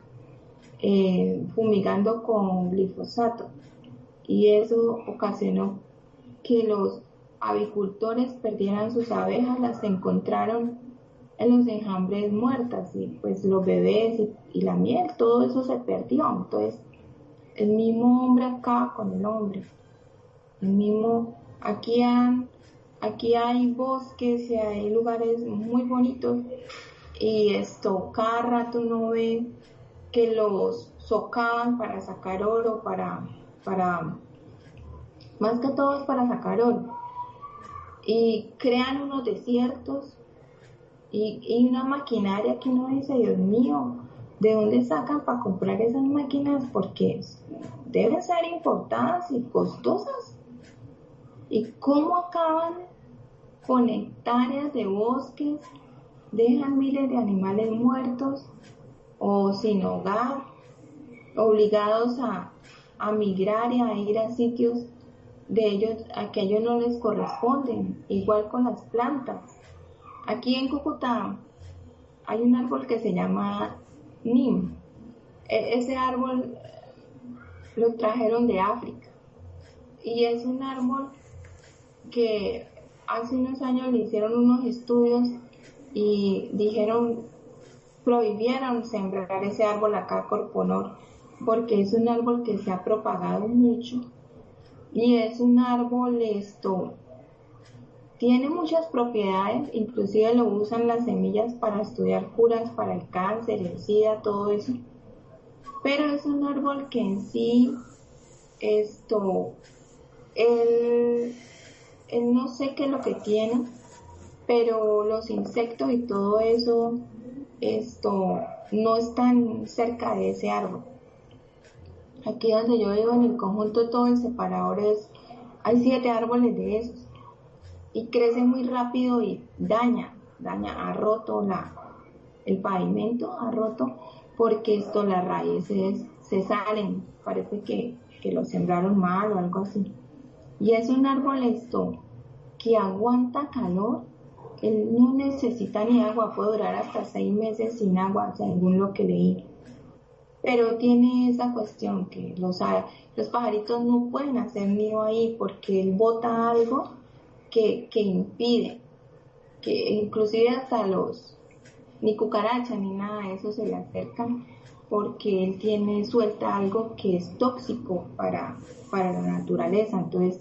fumigando con glifosato, y eso ocasionó que los avicultores perdieran sus abejas, las encontraron en los enjambres muertas, y pues los bebés y la miel, todo eso se perdió. Entonces el mismo hombre acaba con el hombre, el mismo, aquí hay bosques y hay lugares muy bonitos, y esto cada rato uno ve que los socavan para sacar oro, para más que todo es para sacar oro, y crean unos desiertos y una maquinaria que uno dice, Dios mío, ¿de dónde sacan para comprar esas máquinas? Porque deben ser importadas y costosas. ¿Y cómo acaban con hectáreas de bosques? Dejan miles de animales muertos o sin hogar, obligados a migrar y a ir a sitios de ellos a que ellos no les corresponden. Igual con las plantas. Aquí en Cúcuta hay un árbol que se llama Nim. Ese árbol lo trajeron de África y es un árbol que hace unos años le hicieron unos estudios y prohibieron sembrar ese árbol acá a Corponor, porque es un árbol que se ha propagado mucho y es un árbol tiene muchas propiedades, inclusive lo usan las semillas para estudiar curas para el cáncer, el SIDA, todo eso. Pero es un árbol que en sí, él no sé qué es lo que tiene, pero los insectos y todo eso, no están cerca de ese árbol. Aquí donde yo vivo, en el conjunto todo el separador hay 7 árboles de esos. Y crece muy rápido y ha roto el pavimento, ha roto, porque las raíces se salen, parece que lo sembraron mal o algo así. Y es un árbol que aguanta calor, él no necesita ni agua, puede durar hasta 6 meses sin agua, según lo que leí. Pero tiene esa cuestión que los pajaritos no pueden hacer nido ahí porque él bota algo que impide, que inclusive hasta ni cucaracha ni nada de eso se le acercan, porque él suelta algo que es tóxico para la naturaleza. Entonces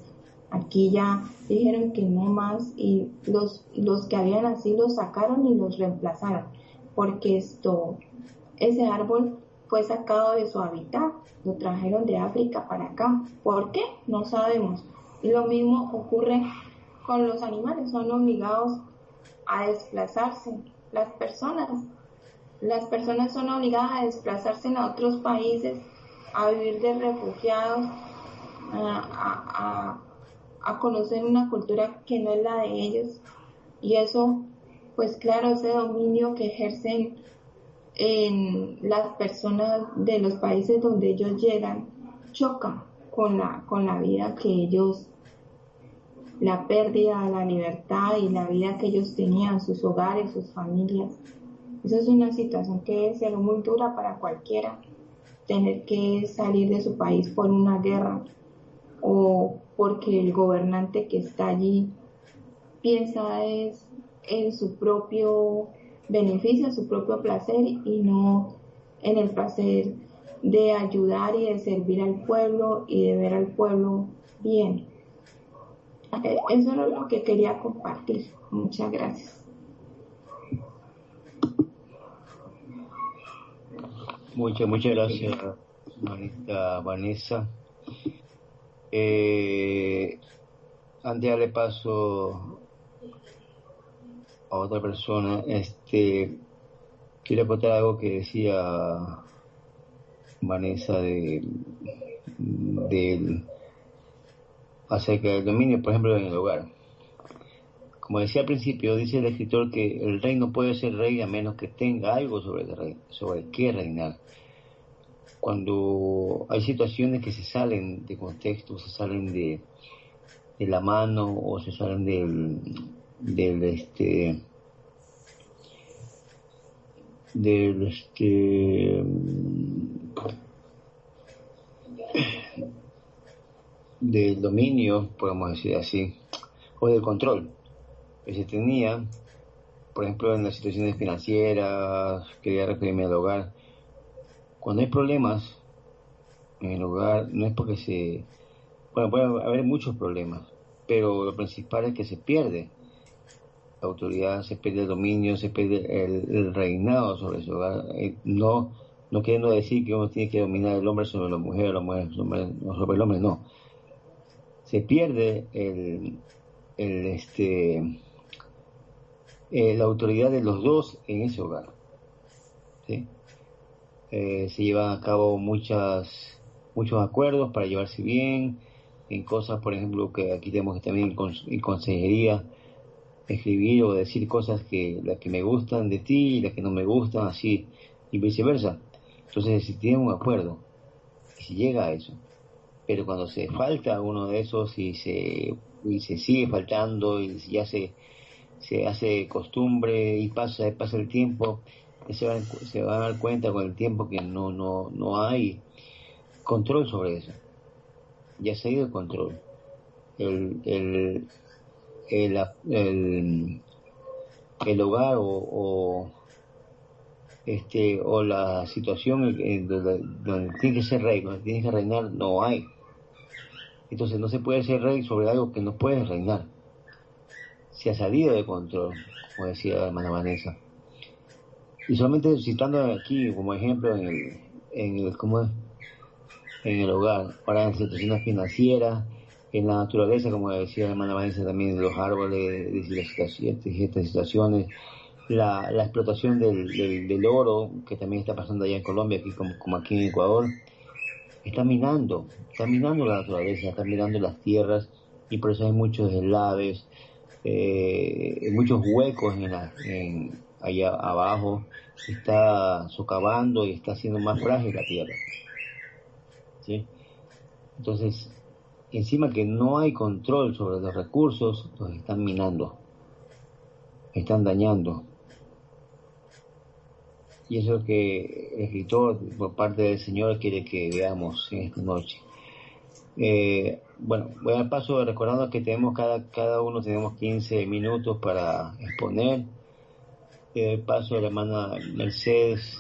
aquí ya dijeron que no más, y los que habían así los sacaron y los reemplazaron, porque ese árbol fue sacado de su hábitat, lo trajeron de África para acá. ¿Por qué? No sabemos. Y lo mismo ocurre con los animales, son obligados a desplazarse. Las personas son obligadas a desplazarse a otros países, a vivir de refugiados, a conocer una cultura que no es la de ellos. Y eso, pues claro, ese dominio que ejercen en las personas de los países donde ellos llegan, choca con la vida que ellos, la pérdida de la libertad y la vida que ellos tenían, sus hogares, sus familias. Esa es una situación que debe ser muy dura para cualquiera, tener que salir de su país por una guerra o porque el gobernante que está allí piensa es en su propio beneficio, en su propio placer, y no en el placer de ayudar y de servir al pueblo y de ver al pueblo bien. Eso es lo que quería compartir. Muchas gracias.
Muchas gracias, Marita Vanessa. Antes ya le paso a otra persona. Quiero contar algo que decía Vanessa acerca del dominio, por ejemplo, en el hogar. Como decía al principio, dice el escritor que el rey no puede ser rey a menos que tenga algo sobre qué reinar. Cuando hay situaciones que se salen de contexto, se salen de la mano o se salen del dominio, podemos decir así, o del control que se tenía, por ejemplo, en las situaciones financieras, quería referirme al hogar. Cuando hay problemas en el hogar, no es porque puede haber muchos problemas, pero lo principal es que se pierde la autoridad, se pierde el dominio, se pierde el reinado sobre su hogar. No queriendo decir que uno tiene que dominar el hombre sobre la mujer, la mujer sobre el hombre, no. Se pierde la autoridad de los dos en ese hogar, ¿sí? Se llevan a cabo muchos acuerdos para llevarse bien en cosas, por ejemplo, que aquí tenemos que también en consejería, escribir o decir cosas las que me gustan de ti y las que no me gustan, así, y viceversa. Entonces, si tienen un acuerdo, y si llega a eso, pero cuando se falta uno de esos y se sigue faltando y ya se hace costumbre y pasa el tiempo, se van a dar cuenta con el tiempo que no hay control sobre eso. Ya se ha ido el control. El hogar o la situación donde tiene que ser rey, donde tiene que reinar, no hay. Entonces no se puede ser rey sobre algo que no puedes reinar. Se ha salido de control, como decía la hermana Vanessa. Y solamente citando aquí como ejemplo ¿cómo es? En el hogar, para en situaciones financieras, en la naturaleza, como decía la hermana Vanessa, también de los árboles, de ciertas situaciones, la explotación del oro, que también está pasando allá en Colombia, aquí como aquí en Ecuador, está minando la naturaleza, está minando las tierras, y por eso hay muchos deslaves, muchos huecos allá abajo, está socavando y está haciendo más frágil la tierra, ¿sí? Entonces, encima que no hay control sobre los recursos, los están minando, están dañando. Y eso es lo que el escritor, por parte del Señor, quiere que veamos en esta noche. Bueno, voy al paso recordando que tenemos cada uno tenemos 15 minutos para exponer. El paso de la hermana Mercedes,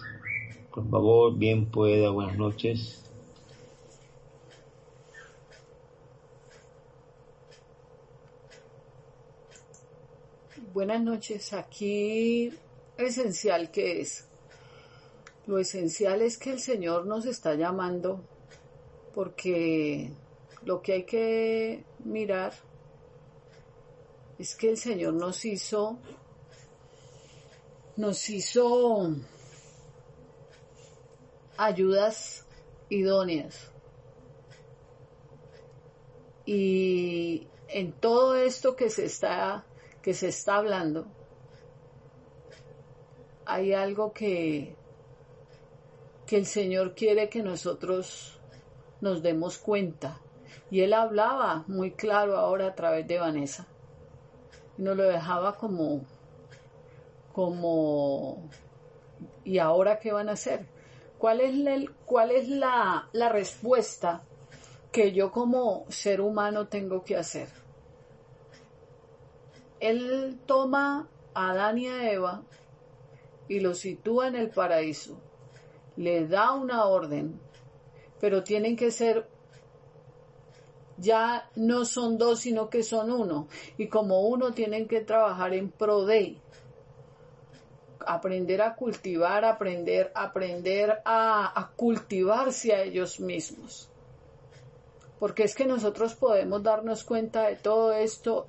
por favor, bien pueda, buenas noches.
Buenas noches. Aquí esencial que es. Lo esencial es que el Señor nos está llamando, porque lo que hay que mirar es que el Señor nos hizo ayudas idóneas. Y en todo esto que se está hablando, hay algo que el Señor quiere que nosotros nos demos cuenta. Y Él hablaba muy claro ahora a través de Vanessa. Y nos lo dejaba como, ¿y ahora qué van a hacer? ¿Cuál es la respuesta que yo como ser humano tengo que hacer? Él toma a Adán y a Eva y los sitúa en el paraíso. Le da una orden, pero tienen que ser, ya no son dos, sino que son uno. Y como uno tienen que trabajar en pro de, aprender a cultivar, aprender a cultivarse a ellos mismos. Porque es que nosotros podemos darnos cuenta de todo esto,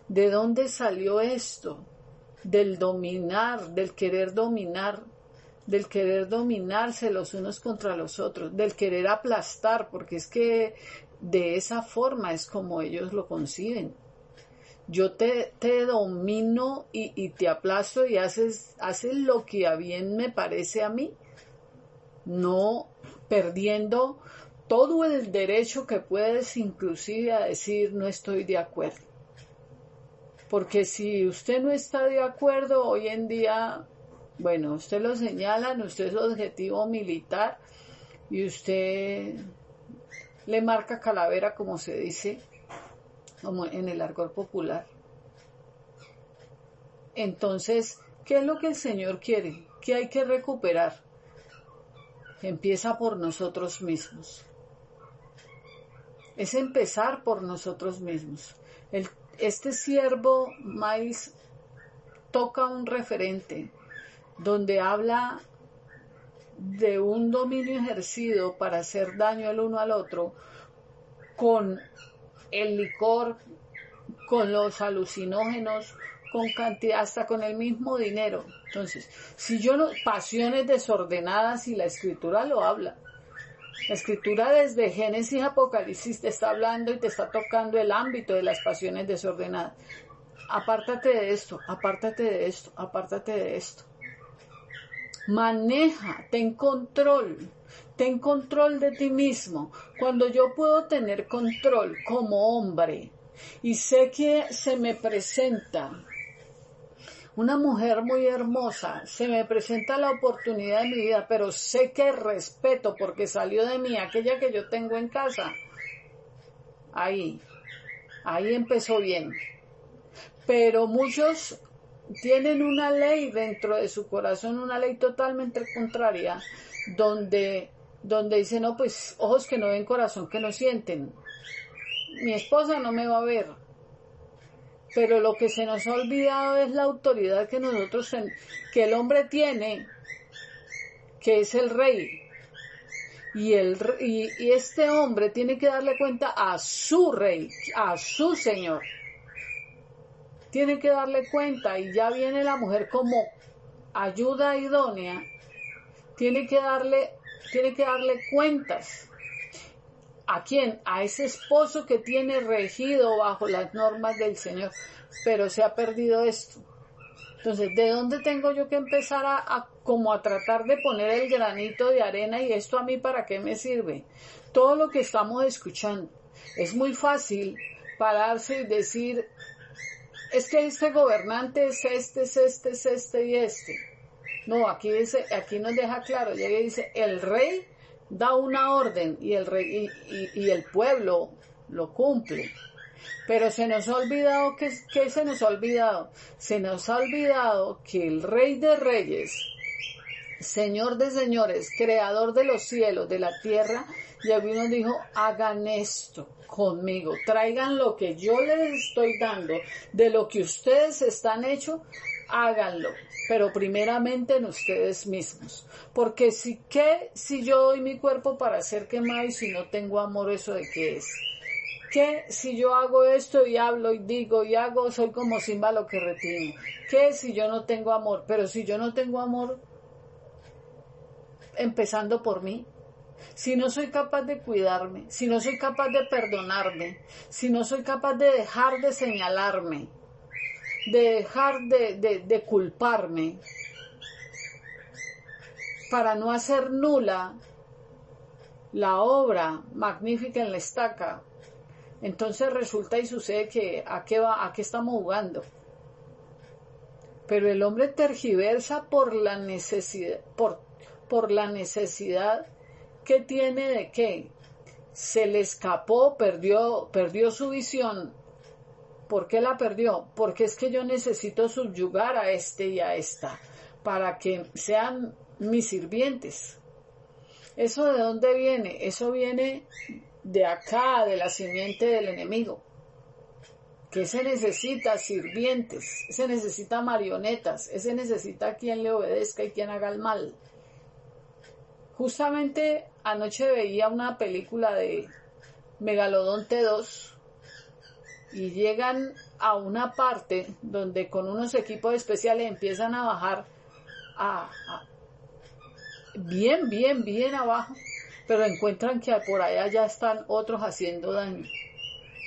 de dónde salió esto, del dominar, del querer dominar del querer dominarse los unos contra los otros, del querer aplastar, porque es que de esa forma es como ellos lo conciben. Yo te domino y te aplasto y haces lo que a bien me parece a mí, no perdiendo todo el derecho que puedes inclusive a decir no estoy de acuerdo. Porque si usted no está de acuerdo hoy en día, bueno, usted lo señalan, usted es objetivo militar y usted le marca calavera, como se dice, como en el argot popular. Entonces, ¿qué es lo que el Señor quiere? ¿Qué hay que recuperar? Empieza por nosotros mismos. Es empezar por nosotros mismos. Este siervo Miles toca un referente donde habla de un dominio ejercido para hacer daño el uno al otro con el licor, con los alucinógenos, con cantidad, hasta con el mismo dinero. Entonces, si yo no, pasiones desordenadas, y la Escritura lo habla. La Escritura desde Génesis a Apocalipsis te está hablando y te está tocando el ámbito de las pasiones desordenadas. Apártate de esto, apártate de esto, apártate de esto. Maneja, ten control de ti mismo. Cuando yo puedo tener control como hombre y sé que se me presenta una mujer muy hermosa, se me presenta la oportunidad de mi vida, pero sé que respeto porque salió de mí aquella que yo tengo en casa. Ahí empezó bien. Pero muchos tienen una ley dentro de su corazón, una ley totalmente contraria, donde dicen, no, pues ojos que no ven, corazón que no sienten. Mi esposa no me va a ver. Pero lo que se nos ha olvidado es la autoridad que el hombre tiene, que es el rey. Y este hombre tiene que darle cuenta a su rey, a su señor. Tiene que darle cuenta, y ya viene la mujer como ayuda idónea. Tiene que darle cuentas. ¿A quién? A ese esposo que tiene regido bajo las normas del Señor, pero se ha perdido esto. Entonces, ¿de dónde tengo yo que empezar a tratar de poner el granito de arena? ¿Y esto a mí para qué me sirve? Todo lo que estamos escuchando. Es muy fácil pararse y decir, es que este gobernante es este y este. No, aquí nos deja claro, llega y dice, el rey da una orden y el rey y el pueblo lo cumple. Pero se nos ha olvidado, ¿qué se nos ha olvidado? Se nos ha olvidado que el Rey de Reyes, Señor de Señores, Creador de los cielos, de la tierra, ya nos dijo, hagan esto conmigo, traigan lo que yo les estoy dando, de lo que ustedes están hechos, háganlo, pero primeramente en ustedes mismos, porque si yo doy mi cuerpo para ser quemado y si no tengo amor, ¿eso de qué es? ¿Qué si yo hago esto y hablo y digo y hago, soy como címbalo que retino? ¿Qué si yo no tengo amor? Pero si yo no tengo amor, empezando por mí, si no soy capaz de cuidarme, si no soy capaz de perdonarme, si no soy capaz de dejar de señalarme, de dejar de culparme, para no hacer nula la obra magnífica en la estaca, entonces resulta y sucede que ¿a qué estamos jugando? Pero el hombre tergiversa por la necesidad, por la necesidad que tiene de que se le escapó, perdió su visión. ¿Por qué la perdió? Porque es que yo necesito subyugar a este y a esta para que sean mis sirvientes. ¿Eso de dónde viene? Eso viene de acá, de la simiente del enemigo. Que se necesita sirvientes, se necesita marionetas, se necesita quien le obedezca y quien haga el mal. Justamente anoche veía una película de Megalodonte 2 y llegan a una parte donde con unos equipos especiales empiezan a bajar bien, bien, bien abajo, pero encuentran que por allá ya están otros haciendo daño.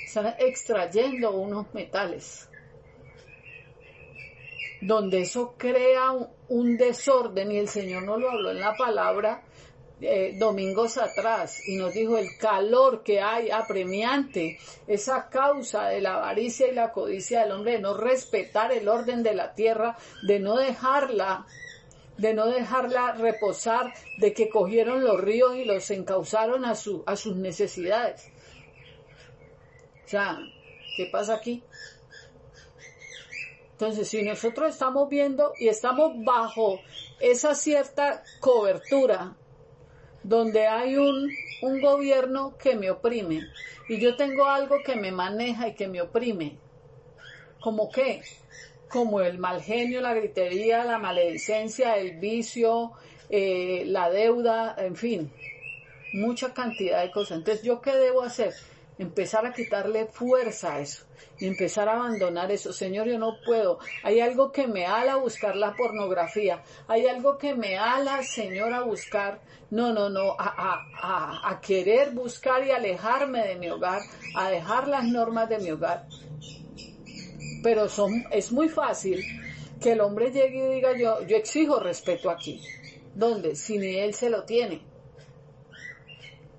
Están extrayendo unos metales, donde eso crea un desorden, y el Señor nos lo habló en la palabra domingos atrás, y nos dijo el calor que hay apremiante, esa causa de la avaricia y la codicia del hombre, de no respetar el orden de la tierra, de no dejarla reposar, de que cogieron los ríos y los encauzaron a sus necesidades. O sea, ¿qué pasa aquí? Entonces, si nosotros estamos viendo y estamos bajo esa cierta cobertura, donde hay un gobierno que me oprime, y yo tengo algo que me maneja y que me oprime, ¿cómo qué? Como el mal genio, la gritería, la maledicencia, el vicio, la deuda, en fin, mucha cantidad de cosas. Entonces, ¿yo qué debo hacer? Empezar a quitarle fuerza a eso y empezar a abandonar eso. Señor, yo no puedo. Hay algo que me ala a buscar la pornografía. Hay algo que me ala, Señor, a buscar, a querer buscar y alejarme de mi hogar, a dejar las normas de mi hogar. Pero es muy fácil que el hombre llegue y diga, yo exijo respeto aquí. ¿Dónde? Si ni él se lo tiene.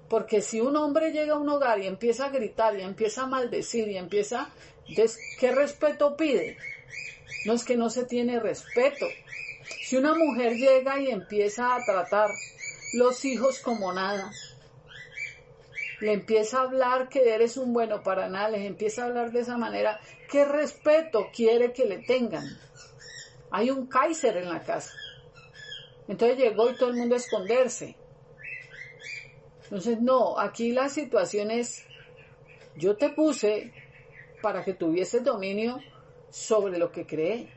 Porque si un hombre llega a un hogar y empieza a gritar y empieza a maldecir y empieza, entonces, ¿qué respeto pide? No, es que no se tiene respeto. Si una mujer llega y empieza a tratar los hijos como nada, le empieza a hablar que eres un bueno para nada, les empieza a hablar de esa manera, ¿qué respeto quiere que le tengan? Hay un Kaiser en la casa. Entonces llegó y todo el mundo a esconderse. Entonces, no, aquí la situación es, yo te puse para que tuvieses dominio sobre lo que creé.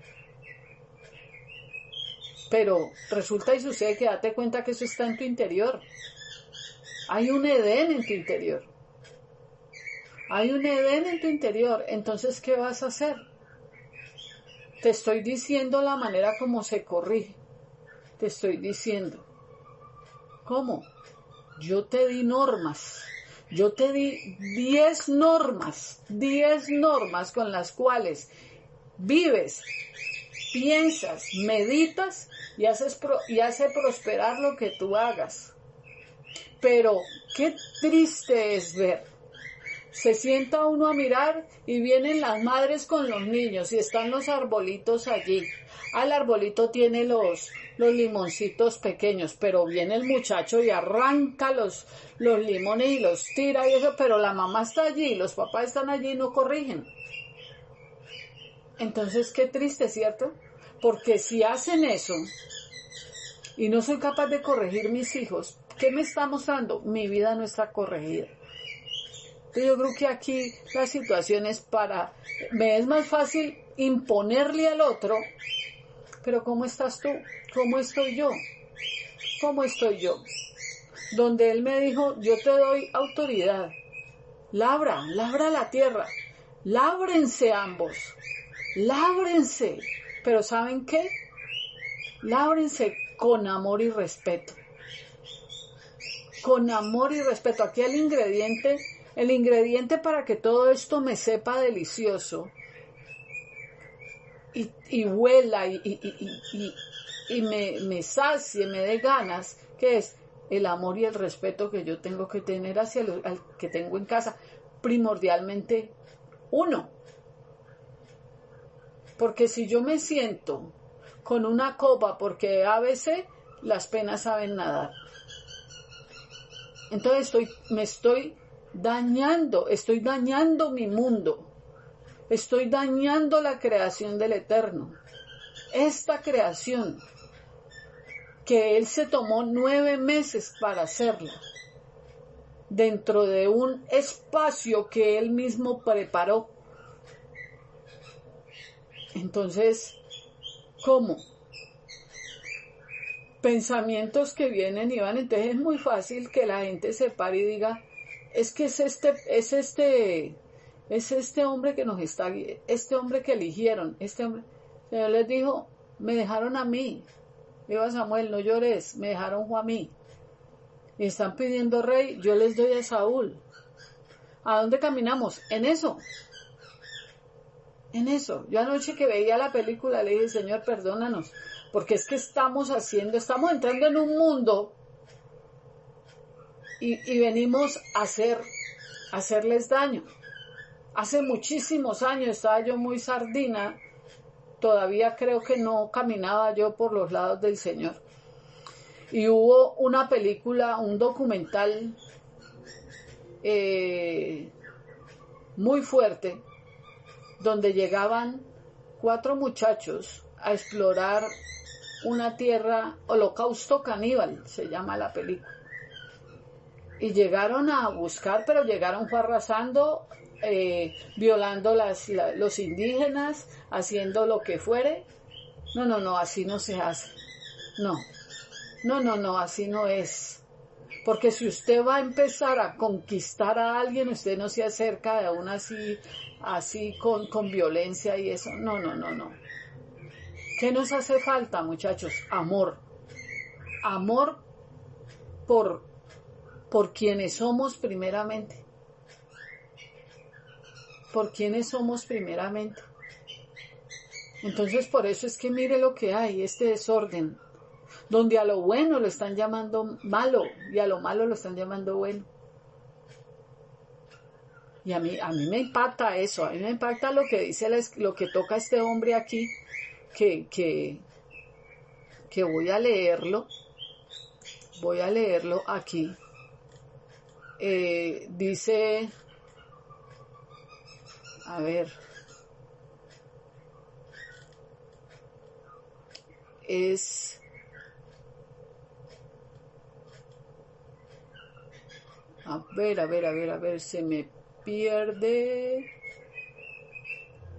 Pero resulta y sucede que date cuenta que eso está en tu interior. Hay un Edén en tu interior. Hay un Edén en tu interior. Entonces, ¿qué vas a hacer? Te estoy diciendo la manera como se corrige. Te estoy diciendo. ¿Cómo? Yo te di normas, yo te di 10 normas con las cuales vives, piensas, meditas y hace prosperar lo que tú hagas. Pero qué triste es ver, se sienta uno a mirar y vienen las madres con los niños y están los arbolitos allí. El arbolito tiene los limoncitos pequeños, pero viene el muchacho y arranca los limones y los tira y eso, pero la mamá está allí, los papás están allí y no corrigen. Entonces, qué triste, ¿cierto? Porque si hacen eso y no soy capaz de corregir mis hijos, ¿qué me está mostrando? Mi vida no está corregida. Entonces, yo creo que aquí la situación es me es más fácil imponerle al otro, pero ¿cómo estás tú? ¿Cómo estoy yo? ¿Cómo estoy yo? Donde él me dijo, yo te doy autoridad, labra la tierra, lábrense ambos, lábrense, pero ¿saben qué? Lábrense con amor y respeto, con amor y respeto. Aquí el ingrediente para que todo esto me sepa delicioso y huela y me sacie, me dé ganas, que es el amor y el respeto que yo tengo que tener hacia al que tengo en casa, primordialmente uno. Porque si yo me siento con una copa porque ABC, las penas saben nadar. Entonces me estoy dañando mi mundo. Estoy dañando la creación del Eterno. Esta creación que Él se tomó 9 meses para hacerla, dentro de un espacio que Él mismo preparó. Entonces, ¿cómo? Pensamientos que vienen y van. Entonces es muy fácil que la gente se pare y diga, es que es este hombre que nos está, este hombre que eligieron, este hombre. El Señor les dijo, me dejaron a mí. Iba Samuel, no llores, me dejaron a mí. Y están pidiendo rey, yo les doy a Saúl. ¿A dónde caminamos? En eso. En eso. Yo anoche que veía la película le dije, Señor, perdónanos, porque es que estamos entrando en un mundo y venimos a hacerles daño. Hace muchísimos años estaba yo muy sardina, todavía creo que no caminaba yo por los lados del Señor. Y hubo una película, un documental muy fuerte, donde llegaban 4 muchachos a explorar una tierra, Holocausto Caníbal se llama la película. Y llegaron a buscar, pero llegaron fue arrasando, violando los indígenas, haciendo lo que fuere. No, así no se hace. No, así no es. Porque si usted va a empezar a conquistar a alguien, usted no se acerca de aún así con violencia y eso. No. ¿Qué nos hace falta, muchachos? Amor. Amor por quienes somos primeramente. Por quienes somos primeramente. Entonces, por eso es que mire lo que hay, este desorden, donde a lo bueno lo están llamando malo y a lo malo lo están llamando bueno. Y a mí me impacta eso, a mí me impacta lo que dice, lo que toca este hombre aquí, que voy a leerlo aquí. Dice, a ver, a ver, se me pierde,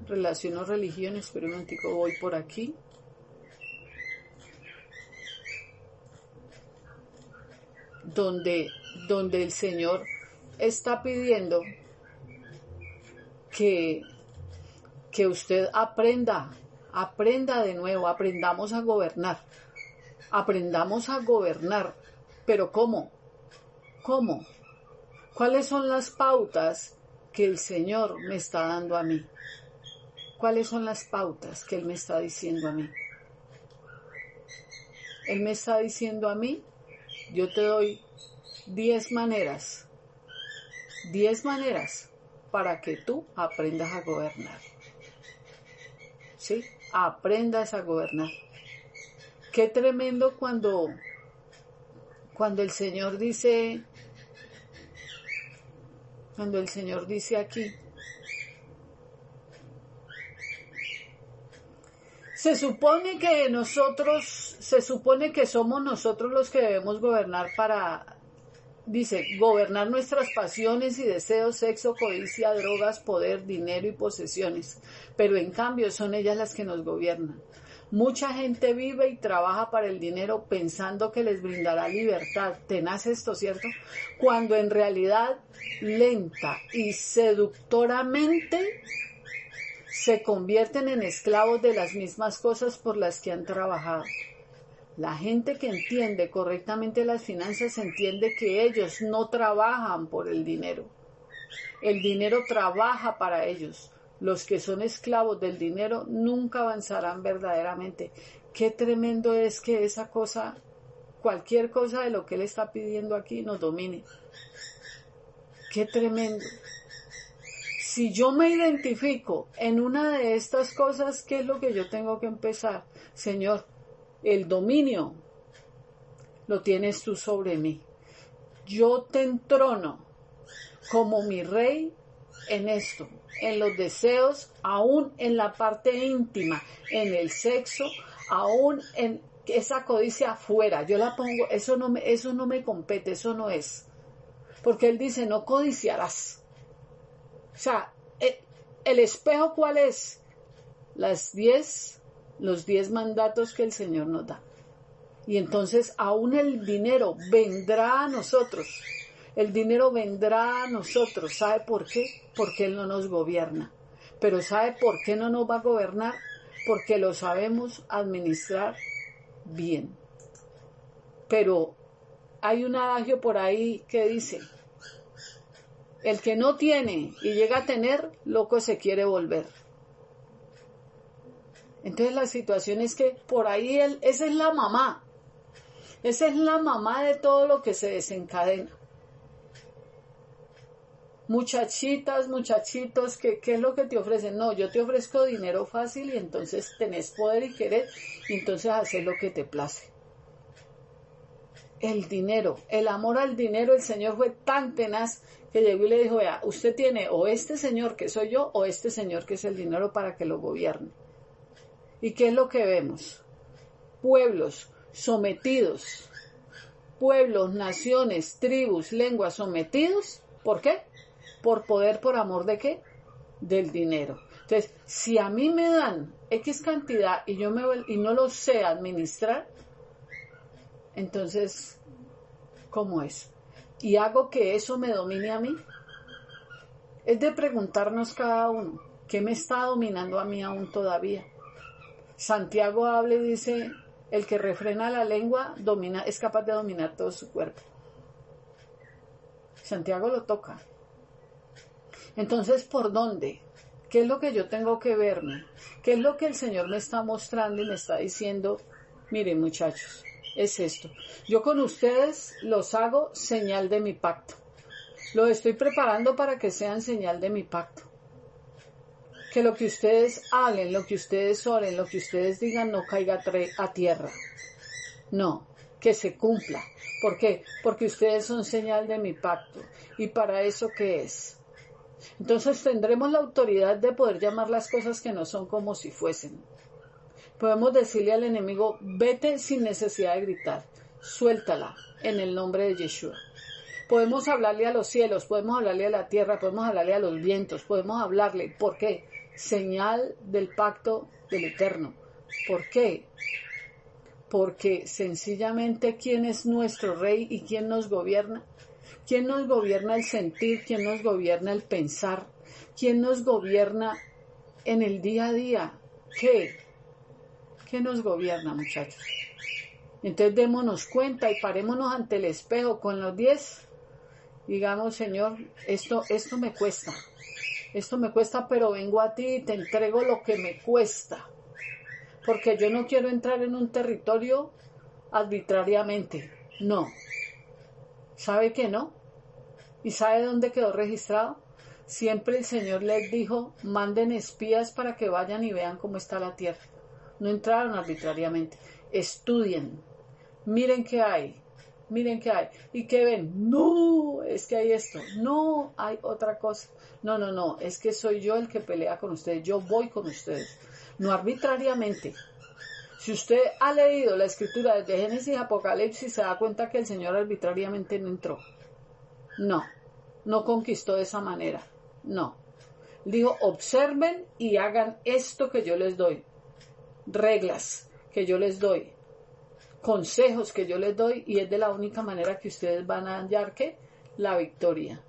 relación o religión, espera un momentico, voy por aquí. Donde el Señor está pidiendo que usted aprenda de nuevo, aprendamos a gobernar, pero ¿cómo? ¿Cuáles son las pautas que el Señor me está dando a mí? ¿Cuáles son las pautas que Él me está diciendo a mí? Él me está diciendo a mí, yo te doy 10 maneras para que tú aprendas a gobernar. ¿Sí? Aprendas a gobernar. Qué tremendo cuando el Señor dice aquí, se supone que somos nosotros los que debemos gobernar gobernar nuestras pasiones y deseos, sexo, codicia, drogas, poder, dinero y posesiones, pero en cambio son ellas las que nos gobiernan. Mucha gente vive y trabaja para el dinero pensando que les brindará libertad, tenaz esto, ¿cierto? Cuando en realidad, lenta y seductoramente, se convierten en esclavos de las mismas cosas por las que han trabajado. La gente que entiende correctamente las finanzas entiende que ellos no trabajan por el dinero. El dinero trabaja para ellos. Los que son esclavos del dinero nunca avanzarán verdaderamente. Qué tremendo es que esa cosa, cualquier cosa de lo que Él está pidiendo aquí, nos domine. Qué tremendo. Si yo me identifico en una de estas cosas, ¿qué es lo que yo tengo que empezar? Señor, el dominio lo tienes tú sobre mí. Yo te entrono como mi rey en esto, en los deseos, aún en la parte íntima, en el sexo, aún en esa codicia afuera. Yo la pongo, eso no me compete, eso no es. Porque Él dice, no codiciarás. O sea, el espejo, ¿cuál es? Los 10 mandatos que el Señor nos da. Y entonces aún el dinero vendrá a nosotros. El dinero vendrá a nosotros. ¿Sabe por qué? Porque Él no nos gobierna. Pero ¿sabe por qué no nos va a gobernar? Porque lo sabemos administrar bien. Pero hay un adagio por ahí que dice, el que no tiene y llega a tener, loco se quiere volver. Entonces la situación es que por ahí esa es la mamá. Esa es la mamá de todo lo que se desencadena. Muchachitas, muchachitos, ¿qué es lo que te ofrecen? No, yo te ofrezco dinero fácil y entonces tenés poder y querer y entonces haces lo que te place. El dinero, el amor al dinero, el Señor fue tan tenaz que llegó y le dijo, vea, usted tiene o este señor que soy yo o este señor que es el dinero para que lo gobierne. ¿Y qué es lo que vemos? Pueblos sometidos, pueblos, naciones, tribus, lenguas sometidos. ¿Por qué? Por poder, por amor ¿de qué? Del dinero. Entonces, si a mí me dan X cantidad y no lo sé administrar, entonces, ¿cómo es? Y hago que eso me domine a mí. Es de preguntarnos cada uno, ¿qué me está dominando a mí aún todavía? Santiago habla y dice, el que refrena la lengua es capaz de dominar todo su cuerpo. Santiago lo toca. Entonces, ¿por dónde? ¿Qué es lo que yo tengo que verme? ¿Qué es lo que el Señor me está mostrando y me está diciendo? Miren, muchachos, es esto. Yo con ustedes los hago señal de mi pacto. Los estoy preparando para que sean señal de mi pacto. Que lo que ustedes hablen, lo que ustedes oren, lo que ustedes digan no caiga a tierra. No, que se cumpla. ¿Por qué? Porque ustedes son señal de mi pacto. ¿Y para eso qué es? Entonces tendremos la autoridad de poder llamar las cosas que no son como si fuesen. Podemos decirle al enemigo, vete sin necesidad de gritar, suéltala en el nombre de Yeshua. Podemos hablarle a los cielos, podemos hablarle a la tierra, podemos hablarle a los vientos, podemos hablarle. ¿Por qué? Señal del pacto del Eterno. ¿Por qué? Porque sencillamente, ¿quién es nuestro rey y quién nos gobierna? ¿Quién nos gobierna el sentir? ¿Quién nos gobierna el pensar? ¿Quién nos gobierna en el día a día? ¿Qué? ¿Qué nos gobierna, muchachos? Entonces démonos cuenta y parémonos ante el espejo con los 10. Digamos, Señor, esto me cuesta. Esto me cuesta, pero vengo a ti y te entrego lo que me cuesta. Porque yo no quiero entrar en un territorio arbitrariamente. No. ¿Sabe que no? ¿Y sabe dónde quedó registrado? Siempre el Señor les dijo, manden espías para que vayan y vean cómo está la tierra. No entraron arbitrariamente. Estudien. Miren qué hay. Miren qué hay. ¿Y qué ven? No, es que hay esto. No, hay otra cosa. No, es que soy yo el que pelea con ustedes. Yo voy con ustedes. No arbitrariamente. Si usted ha leído la escritura desde Génesis y Apocalipsis, se da cuenta que el Señor arbitrariamente no entró. No conquistó de esa manera. No. Dijo, observen y hagan esto que yo les doy. Reglas que yo les doy. Consejos que yo les doy, y es de la única manera que ustedes van a hallar ¿qué? La victoria.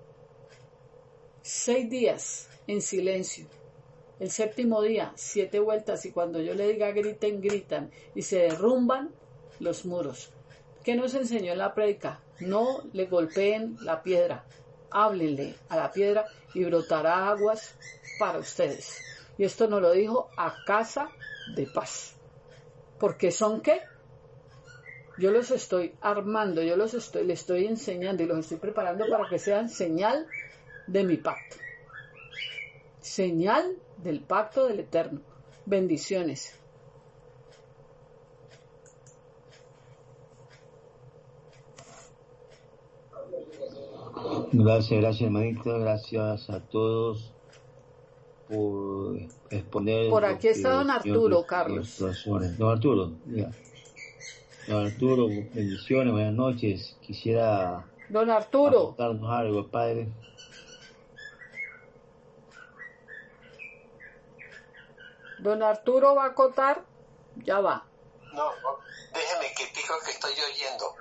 6 días en silencio. El 7º día, 7 vueltas, y cuando yo le diga griten, gritan, y se derrumban los muros. ¿Qué nos enseñó en la prédica? No le golpeen la piedra, háblenle a la piedra y brotará aguas para ustedes. Y esto nos lo dijo a casa de paz. ¿Porque son qué? Yo los estoy armando, le estoy enseñando y los estoy preparando para que sean señal de mi pacto. Señal del pacto del Eterno. Bendiciones.
Gracias hermanito, gracias a todos por exponer.
Por aquí está don Arturo, Carlos.
Don Arturo, ya. Don Arturo, bendiciones, buenas noches. Quisiera
don Arturo
contarnos algo, Padre.
Don Arturo va a acotar, ya va.
No, déjeme que dijo que estoy oyendo.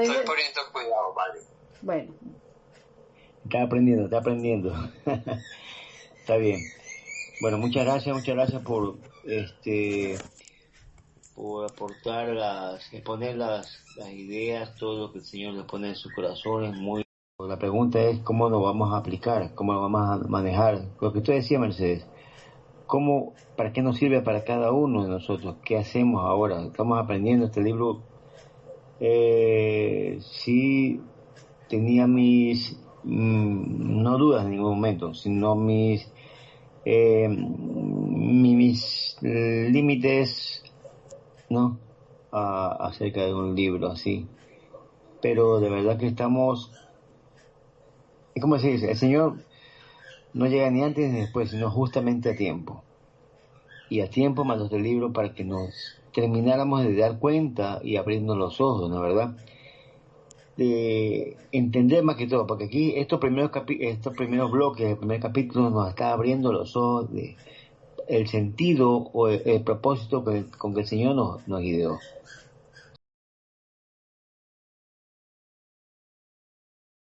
Estoy
poniendo cuidado, vale.
Bueno.
Está aprendiendo. Está bien. Bueno, muchas gracias por por aportar exponer las ideas, todo lo que el Señor le pone en su corazón. Es muy. La pregunta es cómo lo vamos a aplicar, cómo lo vamos a manejar. Lo que tú decías, Mercedes, para qué nos sirve para cada uno de nosotros, qué hacemos ahora. Estamos aprendiendo este libro. Sí tenía no dudas en ningún momento, sino mis límites, ¿no? Acerca de un libro así. Pero de verdad que estamos, es como se dice, el Señor no llega ni antes ni después, sino justamente a tiempo. Y a tiempo mandó este libro para que nos termináramos de dar cuenta y abrirnos los ojos, ¿no es verdad? De entender más que todo, porque aquí estos primeros bloques, el primer capítulo nos está abriendo los ojos de el sentido o el propósito con que el Señor nos ideó.